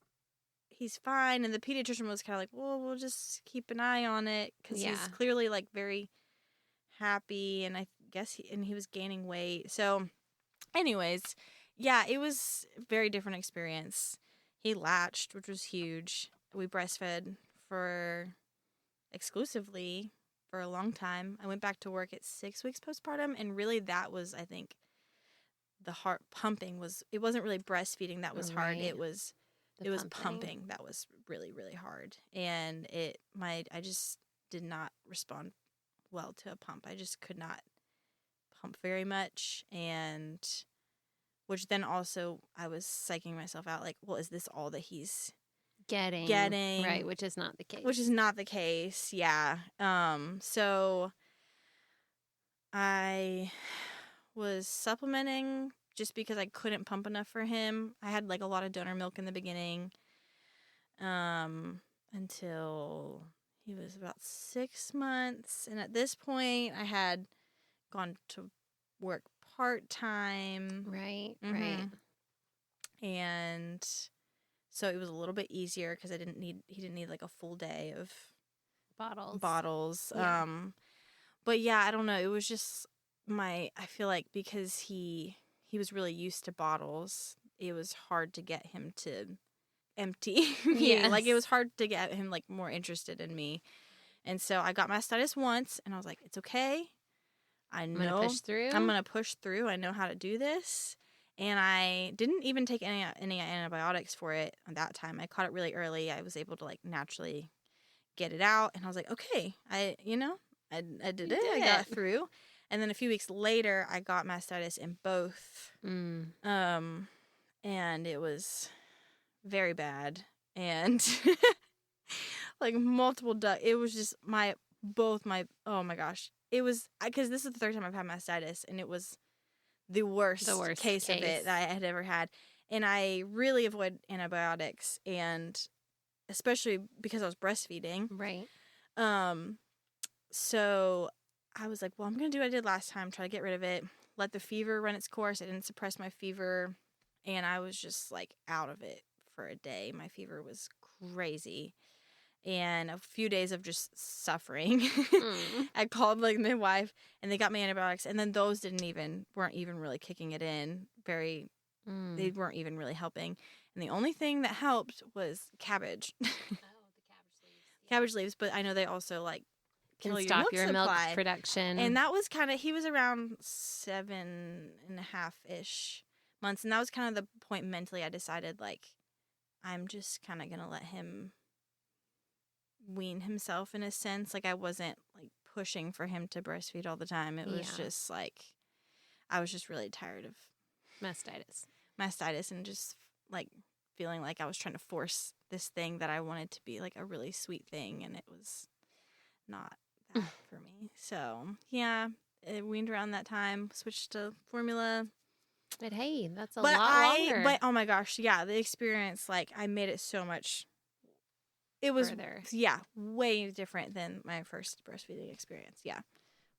he's fine. And the pediatrician was kind of like, well, we'll just keep an eye on it, because he's clearly like very happy, and I guess he was gaining weight. So anyways, yeah, it was a very different experience. He latched, which was huge. We breastfed exclusively for a long time. I went back to work at 6 weeks postpartum, and really that was, I think, the heart pumping it wasn't really breastfeeding that was hard. It was pumping that was really, really hard. And I just did not respond well to a pump. I just could not pump very much, and which then also I was psyching myself out, like, well, is this all that he's getting? Right, which is not the case. Yeah. So I was supplementing just because I couldn't pump enough for him. I had like a lot of donor milk in the beginning, until he was about 6 months. And at this point I had gone to work part-time. Right. And so it was a little bit easier because he didn't need like a full day of bottles. Yeah. But yeah, I don't know. It was just I feel like because he was really used to bottles, it was hard to get him to empty me. Yes. Like it was hard to get him like more interested in me. And so I got mastitis once, and I was like, it's okay. I know I'm gonna push through. I'm gonna push through. I know how to do this. And I didn't even take any antibiotics for it at that time. I caught it really early. I was able to like naturally get it out, and I was like, okay, I did it. I got through. And then a few weeks later, I got mastitis in both. And it was very bad, and like multiple it was just oh my gosh, it was, because this is the third time I've had mastitis, and it was the worst case of it that I had ever had. And I really avoid antibiotics, and especially because I was breastfeeding. Right. So I was like, well, I'm going to do what I did last time, try to get rid of it, let the fever run its course. I didn't suppress my fever, and I was just like out of it for a day. My fever was crazy, and a few days of just suffering. I called like midwife, and they got me antibiotics, and then those weren't even really kicking it in very. They weren't even really helping, and the only thing that helped was cabbage. The cabbage leaves. Cabbage leaves, but I know they also like Can stop your milk production. And that was he was around 7.5-ish months, and that was kind of the point mentally I decided, like, I'm just kind of gonna let him wean himself in a sense. Like, I wasn't like pushing for him to breastfeed all the time. It was just like I was just really tired of mastitis and just like feeling like I was trying to force this thing that I wanted to be like a really sweet thing, and it was not that for me. So yeah, it weaned around that time, switched to formula. But hey, that's a lot longer. But oh my gosh, yeah, the experience, like, I made it so much. It was further. Yeah, way different than my first breastfeeding experience. Yeah,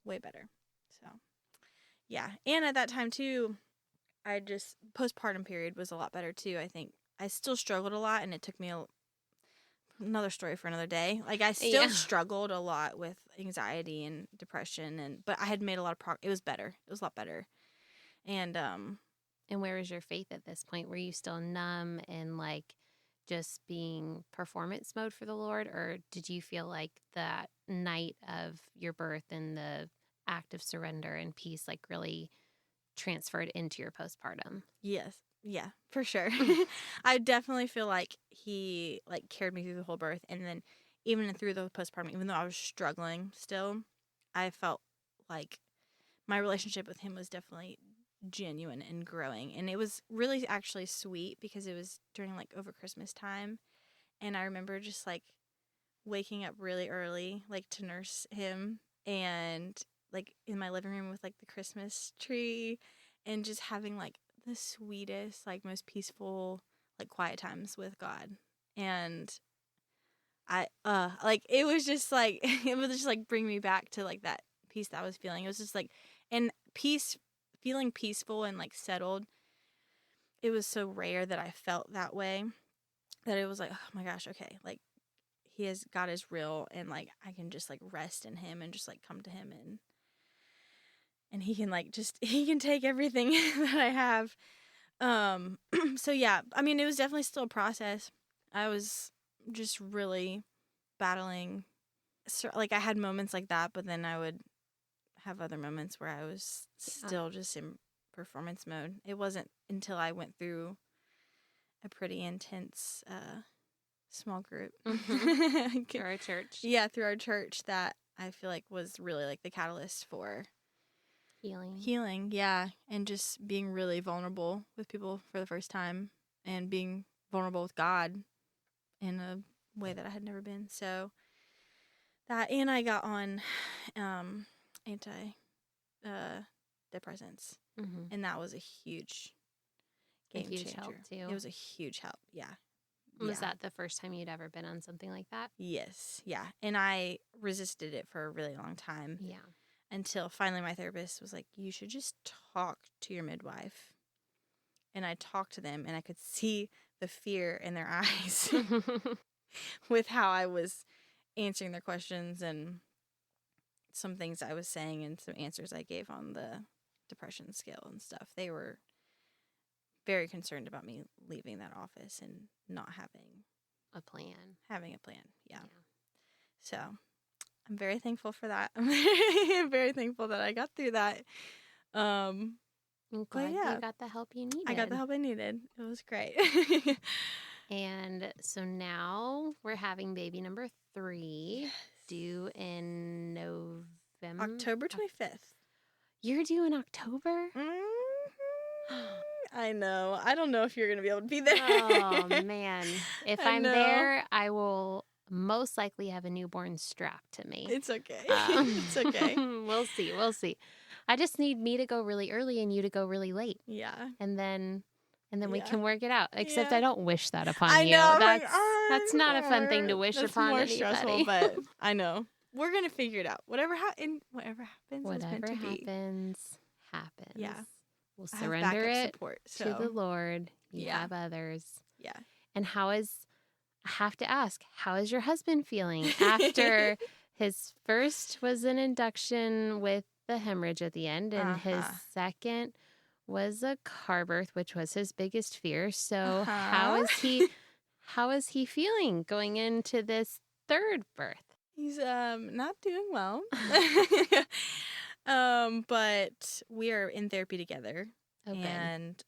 way better. So yeah, and at that time too, postpartum period was a lot better too. I think I still struggled a lot, and it took me another story for another day. Like, I still struggled a lot with anxiety and depression, but I had made a lot of progress. It was better. It was a lot better. And where was your faith at this point? Were you still numb and like just being performance mode for the Lord, or did you feel like that night of your birth and the act of surrender and peace like really transferred into your postpartum? Yes. Yeah, for sure. I definitely feel like he like carried me through the whole birth, and then even through the postpartum, even though I was struggling still, I felt like my relationship with him was definitely genuine and growing. And it was really actually sweet because it was during like over Christmas time, and I remember just like waking up really early like to nurse him, and like in my living room with like the Christmas tree, and just having like the sweetest, like most peaceful, like quiet times with God. And I like it was just like it was just like bring me back to like that peace that I was feeling. It was just like, and feeling peaceful and like settled. It was so rare that I felt that way, that it was like, oh my gosh, okay, like God is real, and like I can just like rest in him and just like come to him, and he can like he can take everything that I have. So yeah, I mean, it was definitely still a process. I was just really battling. So, like, I had moments like that, but then I would have other moments where I was still just in performance mode. It wasn't until I went through a pretty intense small group through our church. Yeah, through our church, that I feel like was really like the catalyst for healing, yeah, and just being really vulnerable with people for the first time, and being vulnerable with God in a way that I had never been. So that, and I got on anti depressants, and that was a huge game changer. Help too. It was a huge help. Yeah. Was that the first time you'd ever been on something like that? Yes. Yeah. And I resisted it for a really long time. Yeah. Until finally my therapist was like, you should just talk to your midwife. And I talked to them, and I could see the fear in their eyes with how I was answering their questions and some things I was saying and some answers I gave on the depression scale and stuff. They were very concerned about me leaving that office and not having a plan. Yeah. So I'm very thankful for that. I'm very thankful that I got through that. I'm glad yeah, you got the help you needed. I got the help I needed. It was great. And so now we're having baby number 3 due in November. October 25th. You're due in October? Mm-hmm. I know. I don't know if you're going to be able to be there. Oh, man. If I I'm know. there, I will most likely have a newborn strapped to me. It's okay. It's okay. We'll see. We'll see. I just need me to go really early and you to go really late. Yeah. And then we Yeah. can work it out. Except Yeah. I don't wish that upon I you. know. That's not a fun thing to wish That's upon more anybody. stressful, but I know. We're going to figure it out. Whatever happens, it's meant to be. happens. Yeah. We'll I have surrender backup it support, to the Lord. You Yeah. have others. Yeah. And I have to ask, how is your husband feeling after his first was an induction with the hemorrhage at the end, and his second was a car birth, which was his biggest fear. So how is he feeling going into this third birth? He's not doing well. But we are in therapy together. Okay. And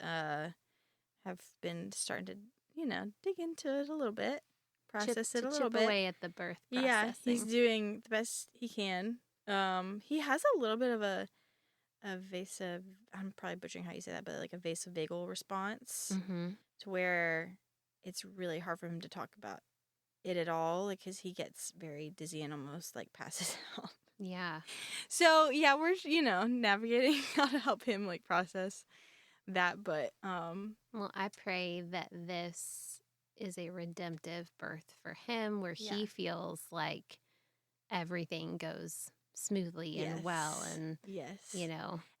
have been starting to, dig into it a little bit, process it a little bit. Chip away at the birth processing. Yeah, he's doing the best he can. He has a little bit of a vasovagal, I'm probably butchering how you say that, but like a vasovagal response to where it's really hard for him to talk about it at all, like, because he gets very dizzy and almost like passes out. Yeah. So yeah, we're navigating how to help him like process that, but well, I pray that this is a redemptive birth for him, where he feels like everything goes smoothly and well, and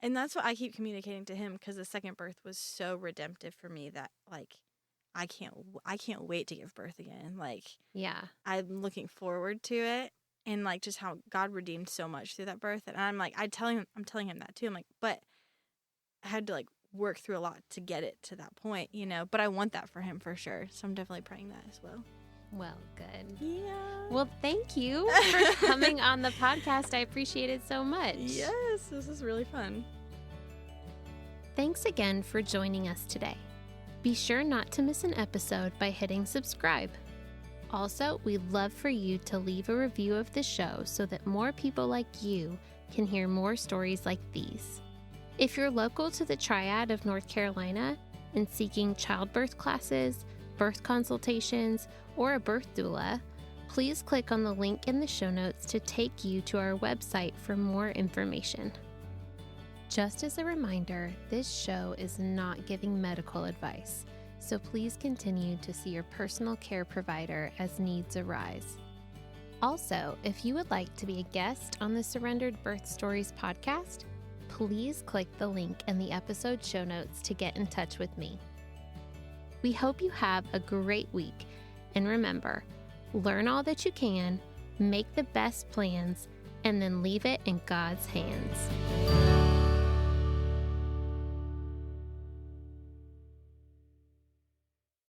and that's what I keep communicating to him, because the second birth was so redemptive for me that like I can't wait to give birth again. Like, I'm looking forward to it, and like just how God redeemed so much through that birth. And I'm like, I'm telling him that too. I'm like, but I had to like work through a lot to get it to that point, but I want that for him for sure. So I'm definitely praying that as well. Well, good. Yeah. Well, thank you for coming on the podcast. I appreciate it so much. Yes, this is really fun. Thanks again for joining us today. Be sure not to miss an episode by hitting subscribe. Also, we'd love for you to leave a review of the show so that more people like you can hear more stories like these. If you're local to the Triad of North Carolina and seeking childbirth classes, birth consultations, or a birth doula, please click on the link in the show notes to take you to our website for more information. Just as a reminder, this show is not giving medical advice, so please continue to see your personal care provider as needs arise. Also, if you would like to be a guest on the Surrendered Birth Stories podcast, please click the link in the episode show notes to get in touch with me. We hope you have a great week, and remember, learn all that you can, make the best plans, and then leave it in God's hands.